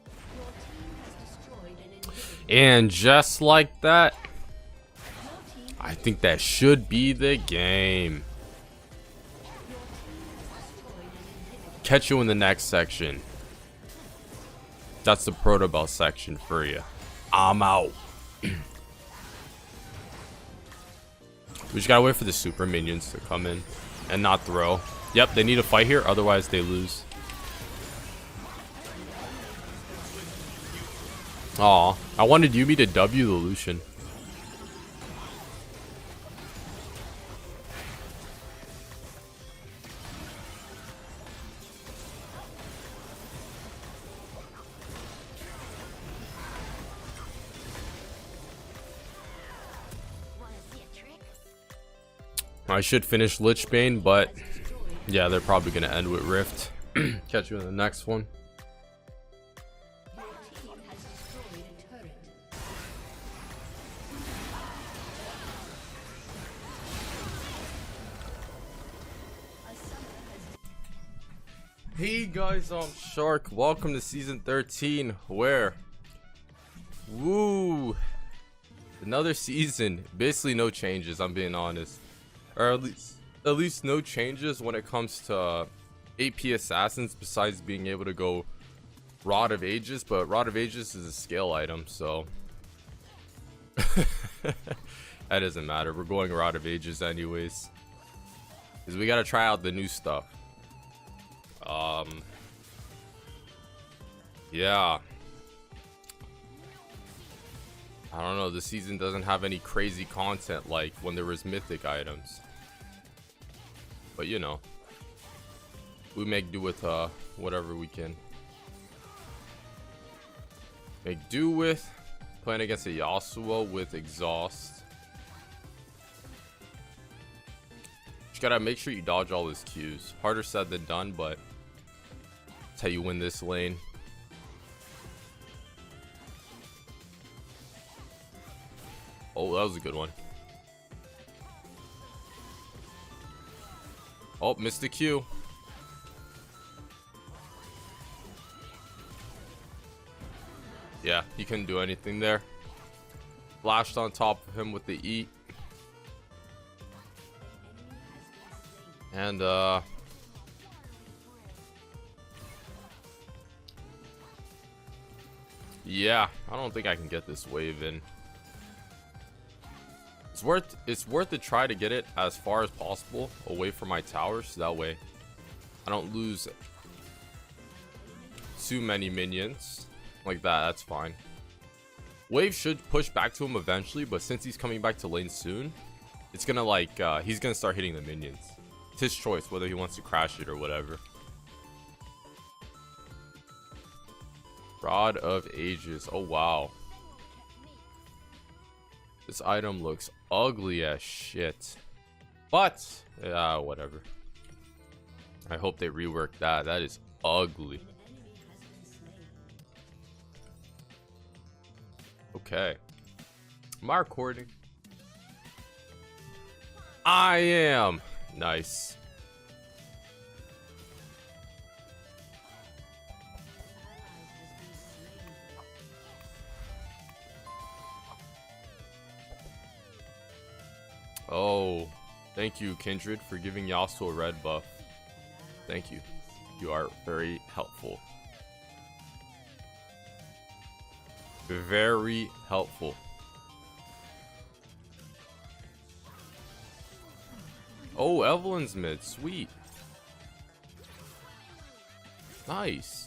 Your team has destroyed an inhibitor. And just like that, Your team I think that should be the game. has destroyed an inhibitor. Catch you in the next section. That's the protobell section for you. I'm out. We just gotta wait for the super minions to come in and not throw. Yep, they need to fight here, otherwise they lose. Aw, I wanted Yumi to W the Lucian. Wanna see a trick? I should finish Lichbane, but yeah, they're probably gonna end with Rift. Catch you in the next one. Your team has destroyed a turret. A summoner has Hey guys, I'm Shark. Welcome to season 13, where woo, another season. Basically no changes, I'm being honest. Or at least no changes when it comes to AP assassins, besides being able to go Rod of Ages, but Rod of Ages is a scale item, so that doesn't matter. We're going Rod of Ages anyways, because we gotta try out the new stuff. Yeah. I don't know, the season doesn't have any crazy content like when there was mythic items. But you know, we make do with whatever we can. Make do with. Playing against a Yasuo with exhaust. Just gotta make sure you dodge all his Qs. Harder said than done, but that's how you win this lane. Oh, that was a good one. Oh, missed the Q. Yeah, he couldn't do anything there. Flashed on top of him with the E. And yeah, I don't think I can get this wave in. It's worth to try to get it as far as possible away from my towers, so that way I don't lose too many minions like that. That's fine. Wave should push back to him eventually, but since he's coming back to lane soon, it's gonna like he's gonna start hitting the minions. It's his choice whether he wants to crash it or whatever. Rod of Ages. Oh wow. This item looks ugly as shit. But yeah, whatever. I hope they rework that. That is ugly. Okay. Am I recording? I am. Nice. Oh, thank you, Kindred, for giving Yasuo a red buff. Thank you. You are very helpful. Very helpful. Oh, Evelyn's mid. Sweet. Nice.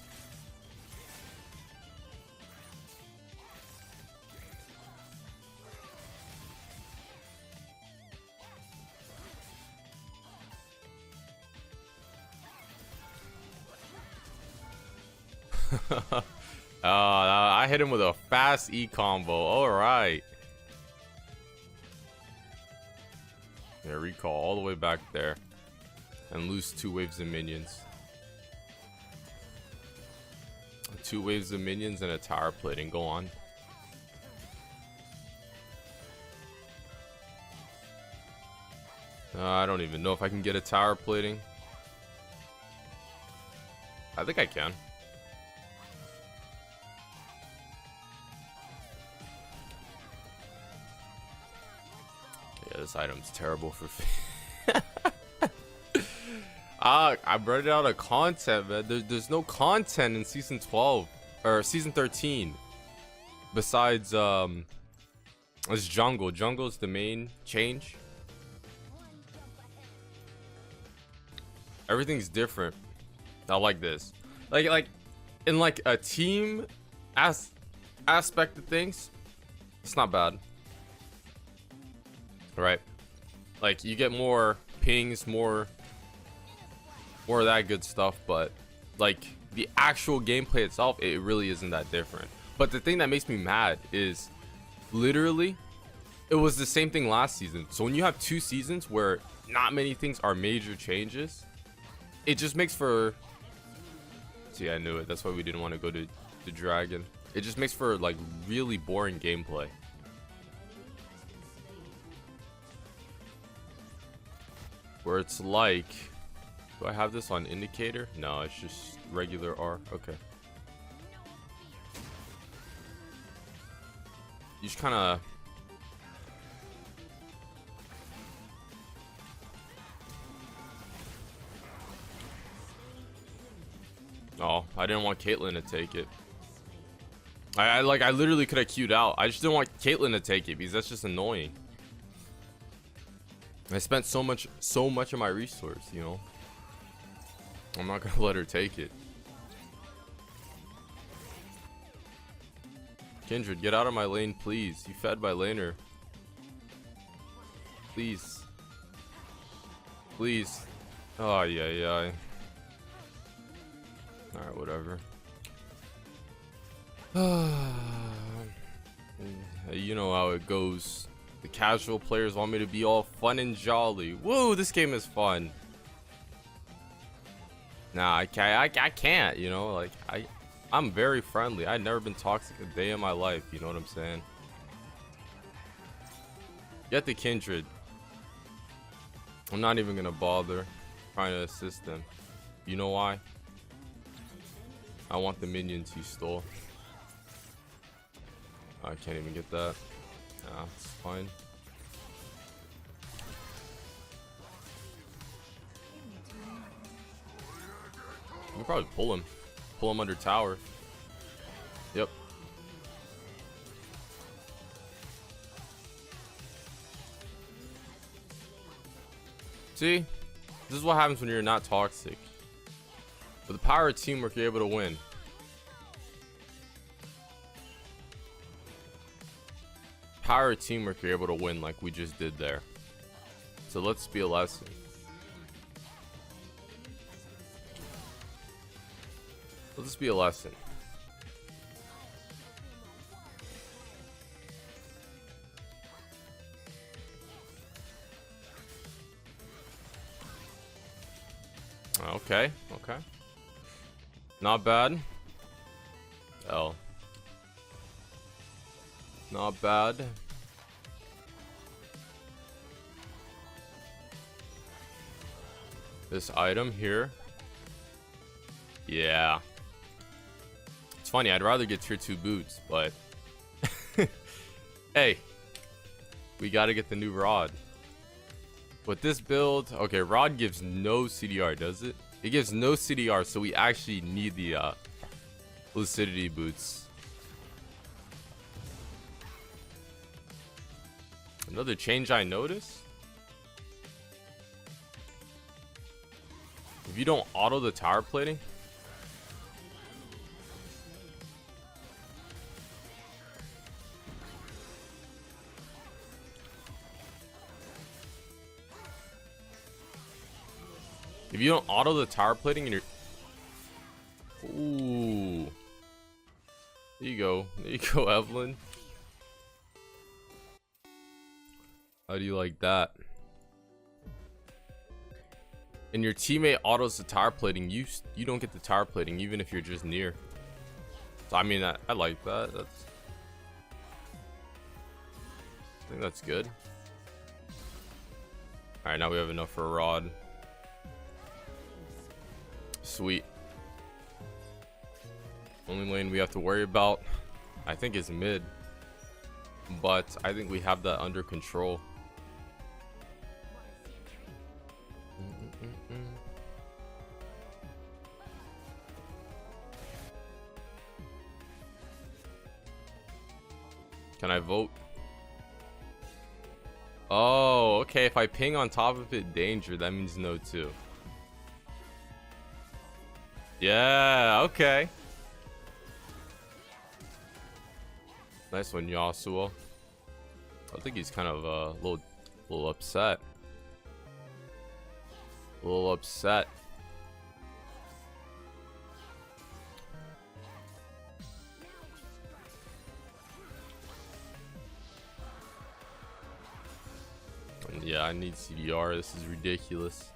I hit him with a fast E combo. All right. Yeah, recall all the way back there and lose 2 waves of minions. 2 waves of minions and a tower plating. Go on. I don't even know if I can get a tower plating. I think I can. Yeah, this item's terrible for I'm running out of content, man. There's no content in season 12 or season 13 besides this jungle. Jungle's the main change. Everything's different. I like this. Like in like a team aspect of things, it's not bad. Right? Like you get more pings, more of that good stuff, but like the actual gameplay itself, it really isn't that different. But the thing that makes me mad is literally it was the same thing last season. So when you have 2 seasons where not many things are major changes, it just makes for... See, I knew it. That's why we didn't want to go to the dragon. It just makes for like really boring gameplay. Where it's like, do I have this on indicator? No, it's just regular R. Okay. You just kind of... Oh, I didn't want Caitlyn to take it. I literally could have queued out. I just didn't want Caitlyn to take it because that's just annoying. I spent so much of my resource, you know. I'm not gonna let her take it. Kindred, get out of my lane, please. You fed my laner. Please. Please. Oh, yeah. Alright, whatever. You know how it goes. The casual players want me to be all fun and jolly. Woo, this game is fun. Nah, I can't, you know, like, I'm very friendly. I've never been toxic a day in my life, you know what I'm saying? Get the Kindred. I'm not even gonna bother trying to assist them. You know why? I want the minions he stole. I can't even get that. Nah, it's fine. You can probably pull him. Pull him under tower. Yep. See? This is what happens when you're not toxic. With the power of teamwork, you're able to win. Power of teamwork, you're able to win like we just did there. So let's be a lesson. Let this be a lesson. Okay. Not bad. L. Not bad. This item here. Yeah. It's funny, I'd rather get tier 2 boots, but hey, we gotta get the new rod. With this build, okay, rod gives no CDR, does it? It gives no CDR, so we actually need the lucidity boots. Another change I noticed. If you don't auto the tower plating, if you don't auto the tower plating and you're... Ooh. There you go. There you go, Evelyn. How do you like that? And your teammate autos the tower plating, you don't get the tower plating even if you're just near. So I mean, I like that. I think that's good. All right, now we have enough for a rod. Sweet. Only lane we have to worry about, I think, is mid, but I think we have that under control. Can I vote? Oh, okay. If I ping on top of it, danger, that means no too. Yeah, okay. Nice one, Yasuo. I think he's kind of a little upset. A little upset. And yeah, I need CDR. This is ridiculous.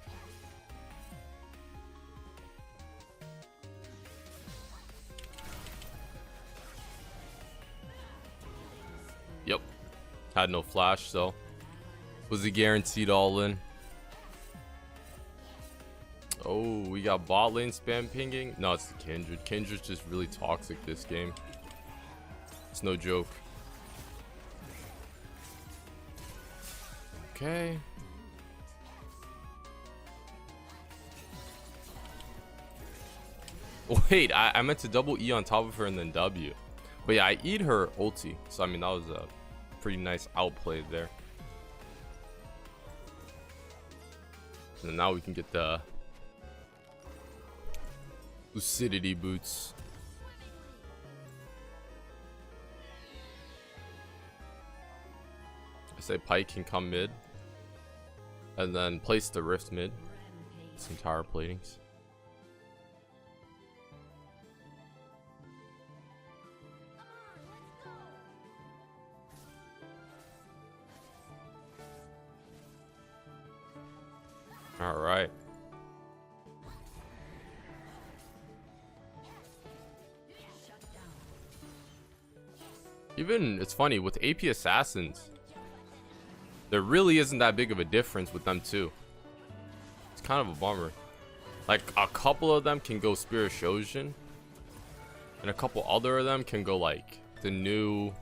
Yep. Had no flash, so was a guaranteed all in. Oh, we got bot lane spam pinging. No, it's the Kindred. Kindred's just really toxic this game. It's no joke. Okay. Wait, I meant to double E on top of her and then W. But yeah, I E'd her ulti. So I mean, that was a pretty nice outplay there. And now we can get the lucidity boots. say Pike can come mid. And then place the Rift mid. Some tower platings. Alright. Even, it's funny, with AP Assassins, there really isn't that big of a difference with them too. It's kind of a bummer. Like, a couple of them can go Spirit Shojin, and a couple other of them can go like the new...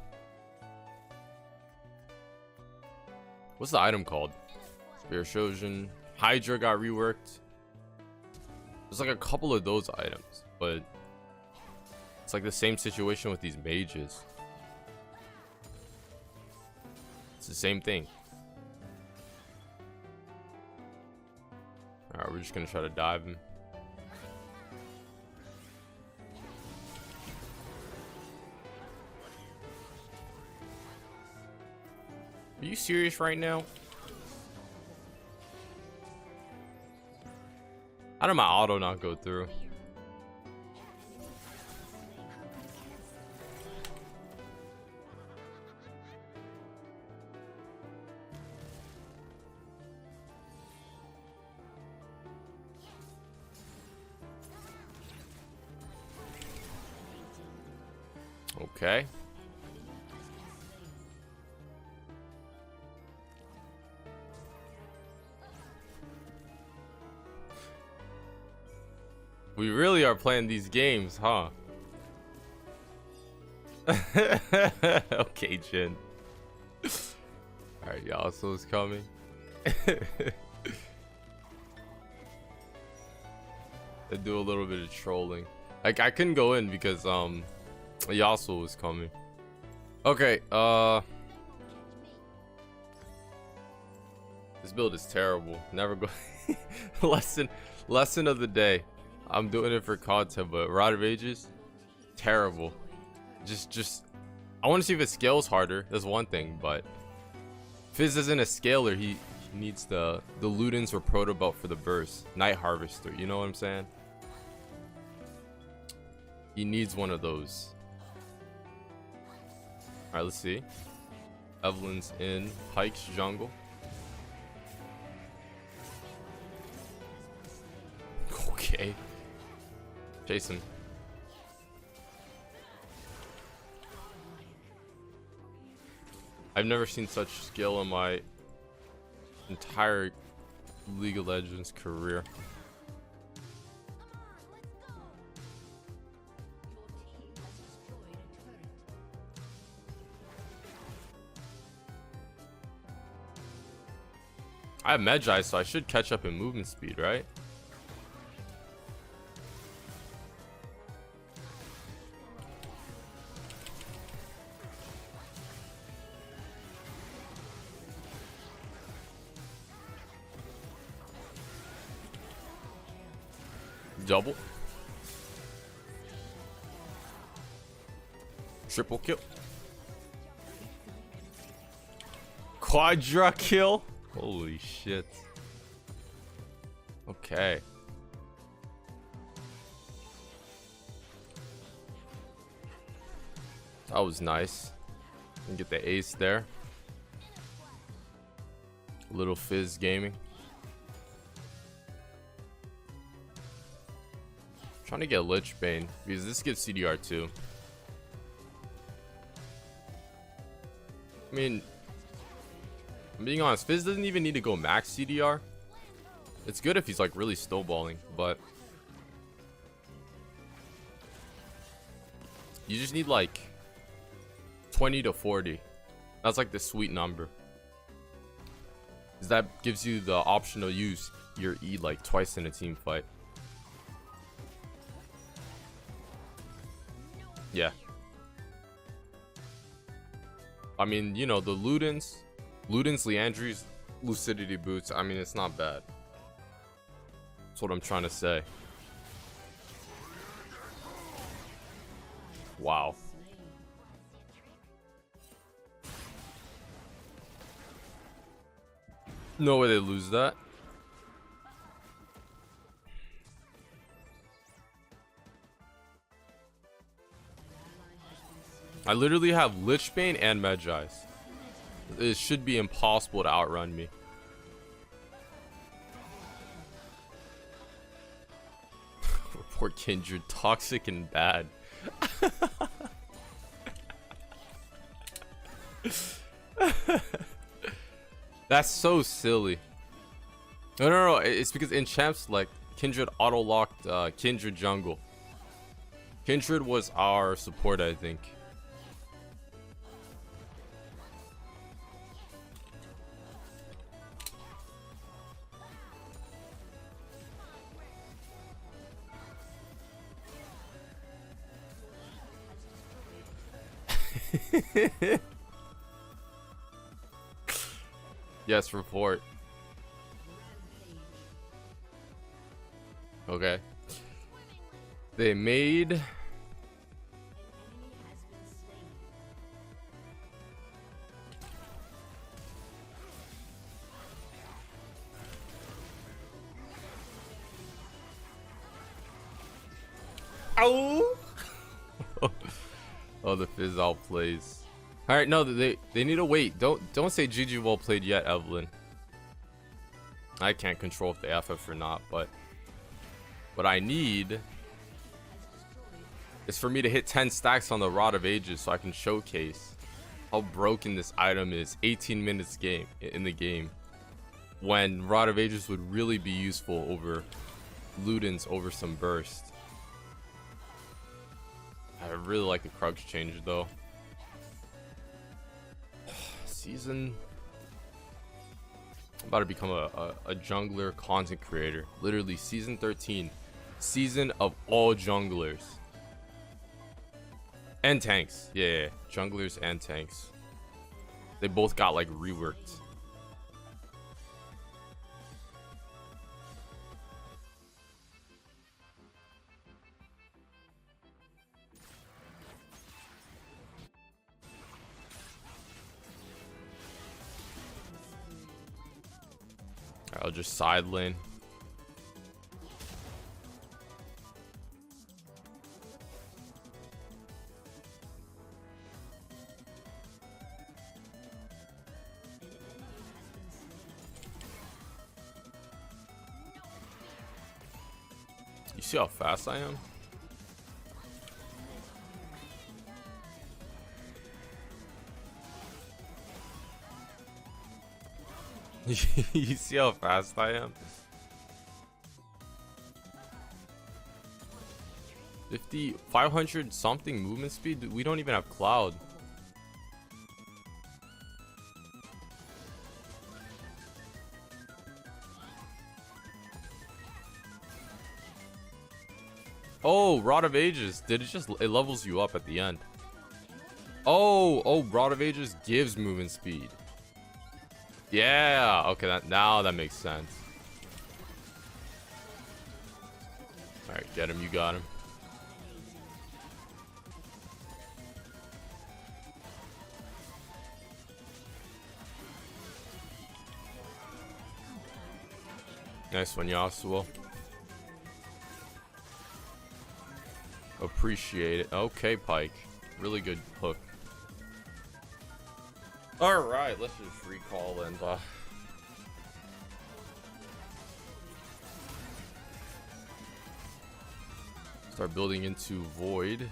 What's the item called? Spirit Shojin. Hydra got reworked. There's like a couple of those items, but it's like the same situation with these mages. It's the same thing. Alright, we're just gonna try to dive him. Are you serious right now? How did my auto not go through? Okay. We really are playing these games, huh? Okay, Jin. Alright, Yasuo's coming. They do a little bit of trolling. Like, I couldn't go in because Yasuo was coming. Okay, this build is terrible. Never go. lesson of the day. I'm doing it for content, but Rod of Ages, terrible. Just I want to see if it scales harder. That's one thing, but Fizz isn't a scaler. He needs the Ludens or Proto Belt for the burst. Night Harvester, you know what I'm saying? He needs one of those. Alright, let's see. Evelyn's in Pike's jungle. Okay. Chase him. I've never seen such skill in my entire League of Legends career. I have Magi, so I should catch up in movement speed, right? Double. Triple kill. Quadra kill. Holy shit. Okay. That was nice. And get the ace there. Little Fizz gaming. Trying to get Lich Bane because this gives CDR too. I mean, I'm being honest, Fizz doesn't even need to go max CDR. It's good if he's like really snowballing, but you just need like 20 to 40. That's like the sweet number. Because that gives you the option to use your E like twice in a team fight. Yeah. I mean, you know, the Ludens, Leandry's Lucidity boots, I mean, it's not bad. That's what I'm trying to say. Wow. No way they lose that. I literally have Lichbane and Medjai's. It should be impossible to outrun me. Poor Kindred, toxic and bad. That's so silly. No, it's because in Champ Select, Kindred auto-locked Kindred jungle. Kindred was our support, I think. Yes, report. Okay. They made... Ow! Oh, the Fizz outplays. All right, no, they need to wait. Don't say GG well played yet, Evelyn. I can't control if they FF or not, but what I need is for me to hit 10 stacks on the Rod of Ages so I can showcase how broken this item is 18 minutes in the game when Rod of Ages would really be useful over Ludens over some burst. I really like the Krug's change though. Season... I'm about to become a jungler content creator. Literally season 13. Season of all junglers. And tanks. Yeah, junglers and tanks. They both got like reworked. I'll just side lane. You see how fast I am? You see how fast I am? 500 something movement speed? We don't even have Cloud. Oh, Rod of Ages. Did it just... It levels you up at the end. Oh, Rod of Ages gives movement speed. Yeah, okay, now that makes sense. Alright, get him, you got him. Nice one, Yasuo. Appreciate it. Okay, Pike. Really good hook. Alright, let's just recall and start building into Void.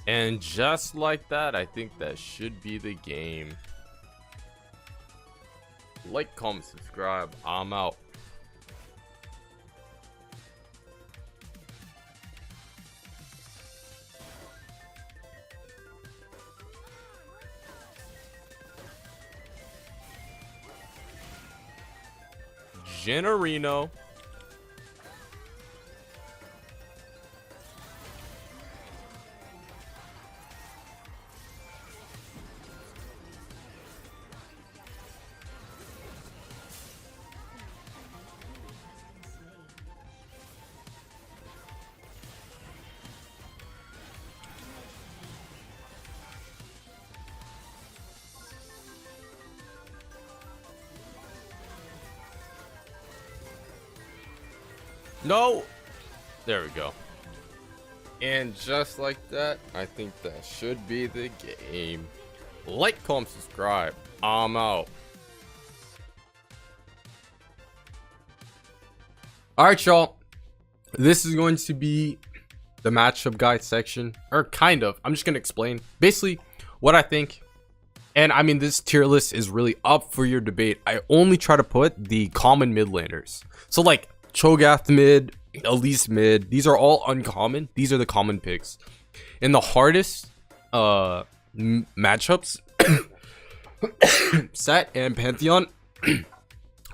And just like that, I think that should be the game. Like, comment, subscribe. I'm out. Generino. No. There we go. And just like that, I think that should be the game. Like, comment, subscribe. I'm out. Alright, y'all. This is going to be the matchup guide section. Or kind of. I'm just going to explain. Basically, what I think. And I mean, this tier list is really up for your debate. I only try to put the common mid laners. So like Cho'Gath mid, Elise mid. These are all uncommon. These are the common picks. And the hardest matchups, Set and Pantheon,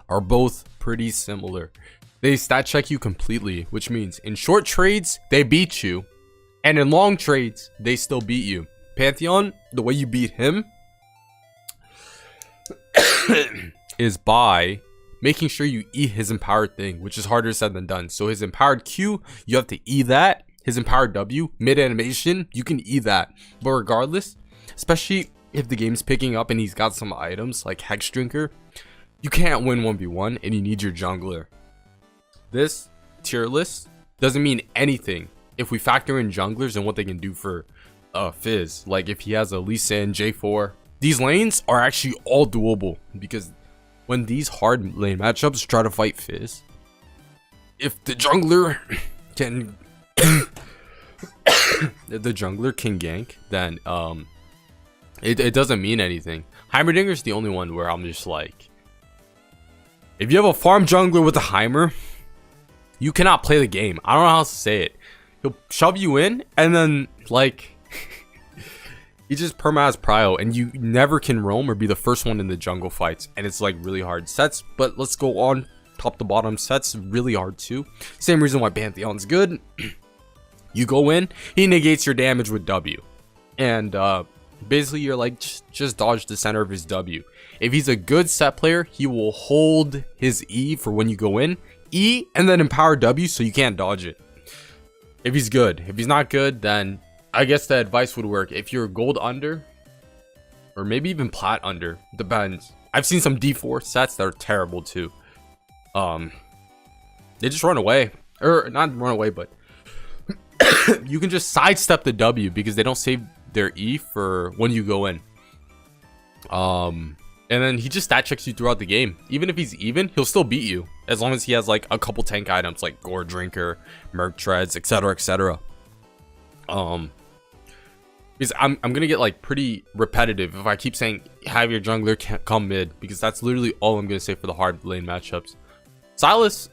are both pretty similar. They stat check you completely, which means in short trades, they beat you. And in long trades, they still beat you. Pantheon, the way you beat him is by making sure you E his empowered thing, which is harder said than done. So his empowered Q, you have to E that. His empowered W, mid animation, you can E that. But regardless, especially if the game's picking up and he's got some items like Hex Drinker, you can't win 1v1 and you need your jungler. This tier list doesn't mean anything if we factor in junglers and what they can do for Fizz. Like if he has a Lee Sin, J4, these lanes are actually all doable, because when these hard lane matchups try to fight Fizz, if the jungler can gank, then it doesn't mean anything. Heimerdinger's the only one where I'm just like, if you have a farm jungler with a Heimer, you cannot play the game. I don't know how else to say it. He'll shove you in and then like he just perma-has prio, and you never can roam or be the first one in the jungle fights, and it's like really hard. Sets, but let's go on top to bottom. Sets really hard too. Same reason why Pantheon's good. You go in, he negates your damage with W, and basically you're like just dodge the center of his W. If he's a good set player, he will hold his E for when you go in, E and then empower W so you can't dodge it. If he's good. If he's not good, then I guess the advice would work if you're gold under, or maybe even plat under, depends. I've seen some D4 sets that are terrible too. They just run away, or not run away, but you can just sidestep the W because they don't save their E for when you go in. And then he just stat checks you throughout the game. Even if he's even, he'll still beat you as long as he has like a couple tank items like Gore Drinker, Merc Treads, etc., etc. Because I'm gonna get like pretty repetitive if I keep saying have your jungler come mid, because that's literally all I'm gonna say for the hard lane matchups. Silas,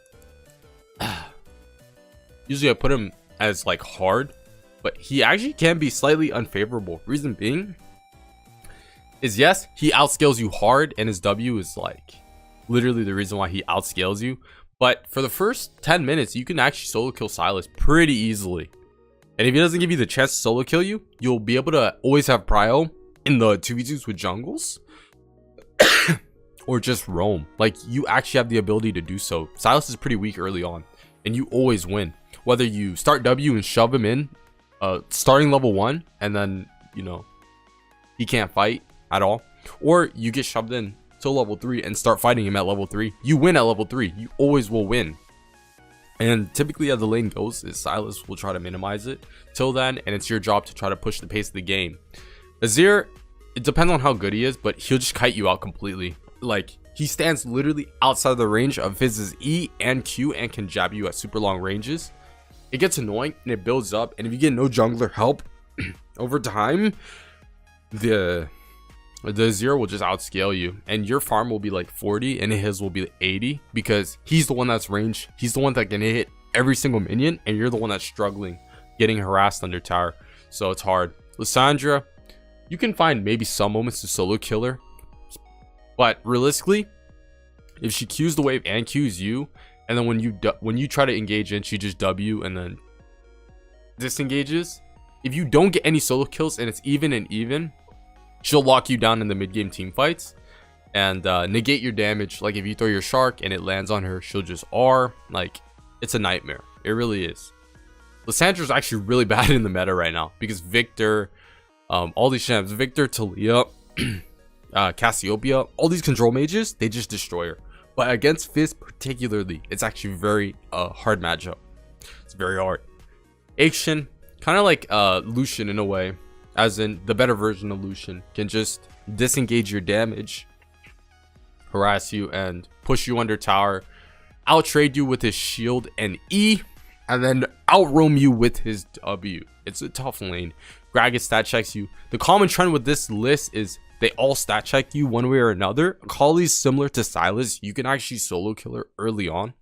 usually I put him as like hard, but he actually can be slightly unfavorable. Reason being is, yes, he outscales you hard, and his W is like literally the reason why he outscales you. But for the first 10 minutes, you can actually solo kill Silas pretty easily. And if he doesn't give you the chance to solo kill you, you'll be able to always have prio in the 2v2s with jungles. Or just roam. Like, you actually have the ability to do so. Silas is pretty weak early on, and you always win. Whether you start W and shove him in, starting level 1, and then, you know, he can't fight at all. Or you get shoved in till level 3 and start fighting him at level 3. You win at level 3. You always will win. And typically as the lane goes, is Silas will try to minimize it till then, and it's your job to try to push the pace of the game. Azir, it depends on how good he is, but he'll just kite you out completely. Like, he stands literally outside of the range of Fizz's E and Q and can jab you at super long ranges. It gets annoying and it builds up, and if you get no jungler help over time, the Azir will just outscale you, and your farm will be like 40 and his will be 80, because he's the one that's range. He's the one that can hit every single minion, and you're the one that's struggling, getting harassed under tower. So it's hard. Lissandra, you can find maybe some moments to solo kill her, but realistically, if she Qs the wave and Qs you, and then when you try to engage in, she just W and then disengages. If you don't get any solo kills and it's even and even, she'll lock you down in the mid-game team fights and negate your damage. Like if you throw your shark and it lands on her, she'll just R. Like, it's a nightmare. It really is. Lissandra's actually really bad in the meta right now, because Victor, all these champs, Victor, Talia, Cassiopeia, all these control mages, they just destroy her. But against Fizz particularly, it's actually very hard matchup. It's very hard. Action, kind of like Lucian in a way, as in the better version of Lucian, can just disengage your damage, harass you, and push you under tower, outtrade you with his shield and E, and then outroam you with his W. It's a tough lane. Gragas stat checks you. The common trend with this list is they all stat check you one way or another. Akali's similar to Sylas. You can actually solo kill her early on,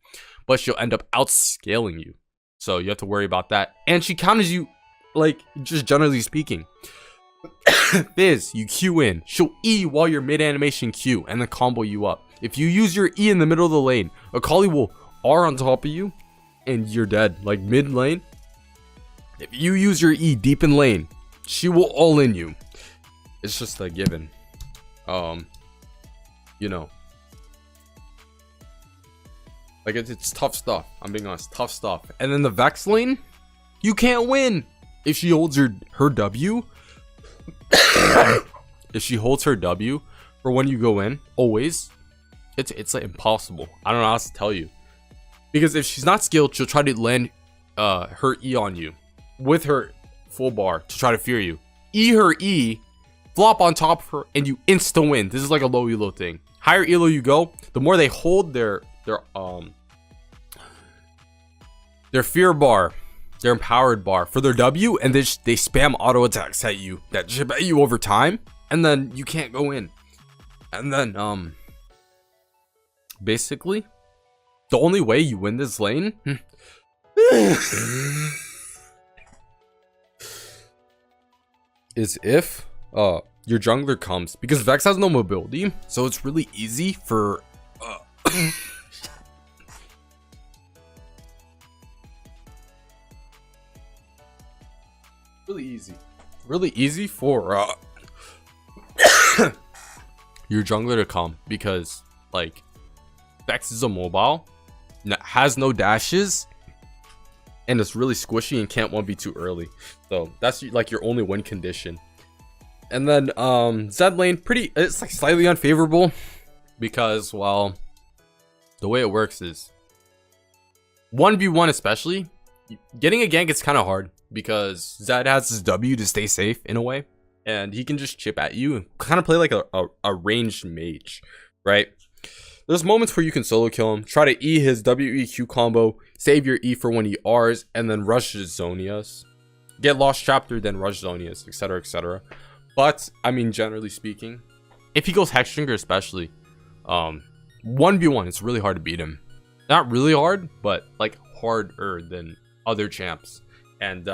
but she'll end up outscaling you. So you have to worry about that. And she counters you, like, just generally speaking. Fizz, you Q in. She'll E while you're mid-animation Q and then combo you up. If you use your E in the middle of the lane, Akali will R on top of you and you're dead. Like mid lane. If you use your E deep in lane, she will all in you. It's just a given. You know. Like it's tough stuff. I'm being honest, tough stuff. And then the Vex lane, you can't win if she holds her W. If she holds her W for when you go in, always, it's like impossible. I don't know how else to tell you. Because if she's not skilled, she'll try to land her E on you with her full bar to try to fear you. E her E, flop on top of her, and you insta win. This is like a low elo thing. Higher elo you go, the more they hold their fear bar, their empowered bar for their W, and they spam auto attacks at you that chip at you over time, and then you can't go in. And then basically the only way you win this lane is if your jungler comes, because Vex has no mobility, so it's really easy for really easy for your jungler to come, because like Vex is a mobile, has no dashes, and it's really squishy and can't 1v too early. So that's like your only win condition. And then Zed lane, it's like slightly unfavorable, because, well, the way it works is 1v1 especially, getting a gank is kind of hard, because Zed has his W to stay safe in a way, and he can just chip at you and kind of play like a ranged mage, right? There's moments where you can solo kill him, try to E his WEQ combo, save your E for when he Rs, and then rush his Zonias. Get Lost Chapter, then rush Zonias, etc, etc. But, I mean, generally speaking, if he goes Hexdrinker especially, 1v1, it's really hard to beat him. Not really hard, but, like, harder than other champs. And,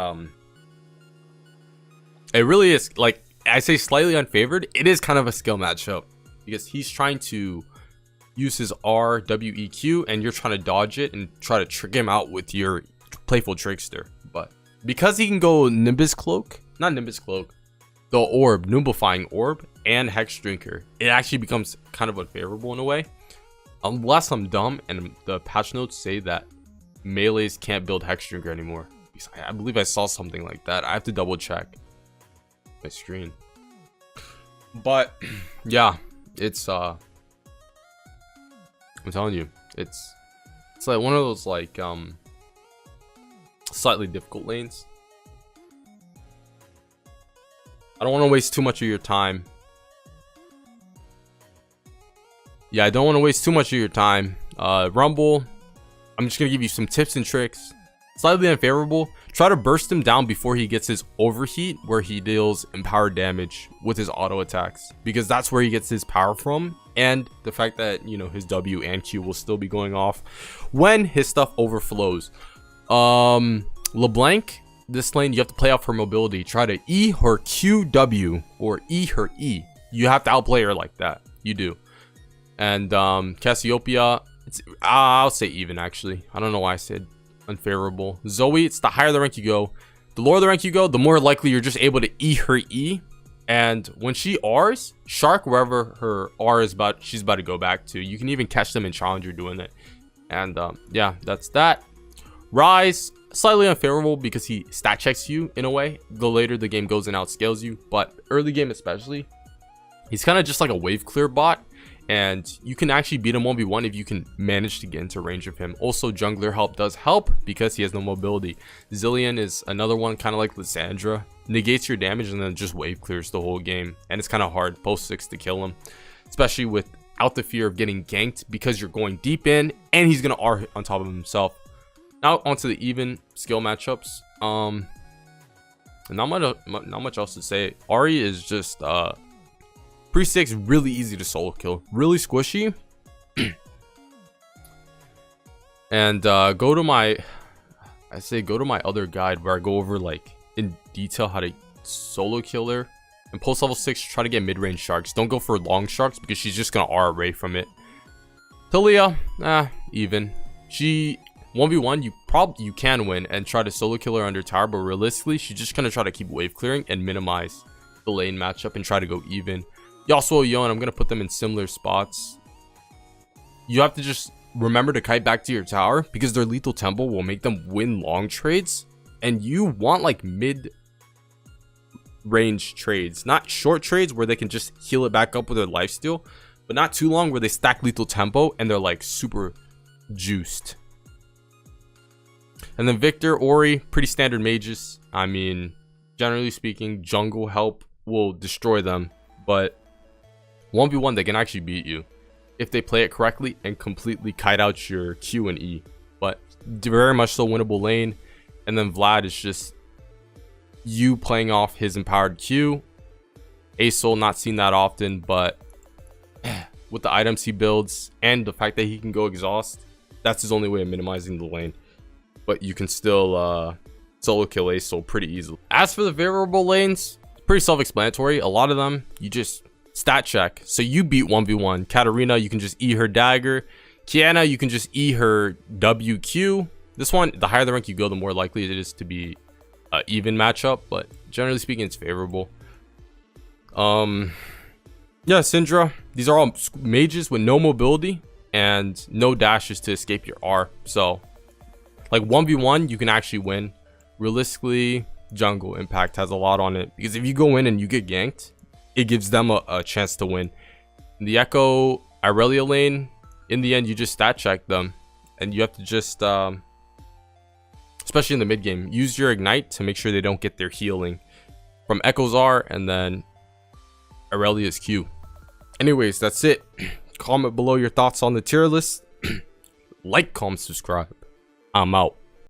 it really is, like, I say slightly unfavored. It is kind of a skill matchup, because he's trying to use his R, WEQ, and you're trying to dodge it and try to trick him out with your Playful Trickster. But because he can go Nimbus Cloak, not Nimbus Cloak, the Orb, Numblifying Orb, and Hex Drinker, it actually becomes kind of unfavorable in a way. Unless I'm dumb and the patch notes say that melees can't build Hex Drinker anymore. I believe I saw something like that. I have to double check my screen. But yeah, it's I'm telling you, it's like one of those like slightly difficult lanes. I don't want to waste too much of your time. Yeah, I don't want to waste too much of your time. Rumble, I'm just gonna give you some tips and tricks. Slightly unfavorable. Try to burst him down before he gets his overheat, where he deals empowered damage with his auto attacks, because that's where he gets his power from, and the fact that, you know, his W and Q will still be going off when his stuff overflows. LeBlanc, this lane you have to play off her mobility. Try to E her QW or E her E. You have to outplay her like that. You do. And Cassiopeia, I'll say even actually. I don't know why I said unfavorable. Zoe, it's the higher the rank you go, the lower the rank you go, the more likely you're just able to E her E. And when she Rs, Shark, wherever her R is she's about to go back to, you can even catch them in Challenger doing it. And yeah, that's that. Rise, slightly unfavorable because he stat checks you in a way. The later the game goes and outscales you, but early game especially, he's kind of just like a wave clear bot, and you can actually beat him 1v1 if you can manage to get into range of him. Also, jungler help does help because he has no mobility. Zillion is another one, kind of like Lissandra, negates your damage and then just wave clears the whole game, and it's kind of hard post 6 to kill him, especially without the fear of getting ganked because you're going deep in and he's gonna R on top of himself. Now onto the even skill matchups. Not much else to say. Ahri is just pre-6 really easy to solo kill, really squishy. And go to my other guide where I go over like in detail how to solo kill her. And post level 6, try to get mid-range sharks. Don't go for long sharks because she's just gonna R away from it. Talia, even. She 1v1, you can win and try to solo kill her under tower, but realistically, she's just gonna try to keep wave clearing and minimize the lane matchup and try to go even. Yasuo, Yon, I'm gonna put them in similar spots. You have to just remember to kite back to your tower because their lethal tempo will make them win long trades, and you want like mid-range trades, not short trades where they can just heal it back up with their lifesteal, but not too long where they stack lethal tempo and they're like super juiced. And then Victor, Ori, pretty standard mages. I mean, generally speaking, jungle help will destroy them, but 1v1 they can actually beat you if they play it correctly and completely kite out your Q and E. But very much so winnable lane. And then Vlad is just you playing off his empowered Q. Asol, not seen that often, but with the items he builds and the fact that he can go exhaust, that's his only way of minimizing the lane. But you can still solo kill Asol pretty easily. As for the favorable lanes, it's pretty self-explanatory. A lot of them, you just stat check. So you beat 1v1. Katarina, you can just E her dagger. Kiana, you can just E her WQ. This one, the higher the rank you go, the more likely it is to be an even matchup. But generally speaking, it's favorable. Yeah, Syndra. These are all mages with no mobility and no dashes to escape your R. So like 1v1 you can actually win. Realistically, jungle impact has a lot on it because if you go in and you get ganked, it gives them a chance to win. In the Echo Irelia lane, in the end you just stat check them, and you have to just especially in the mid game, use your ignite to make sure they don't get their healing from Echo's R and then Irelia's Q. Anyways, that's it. Comment below your thoughts on the tier list. Like, comment, subscribe. I'm out.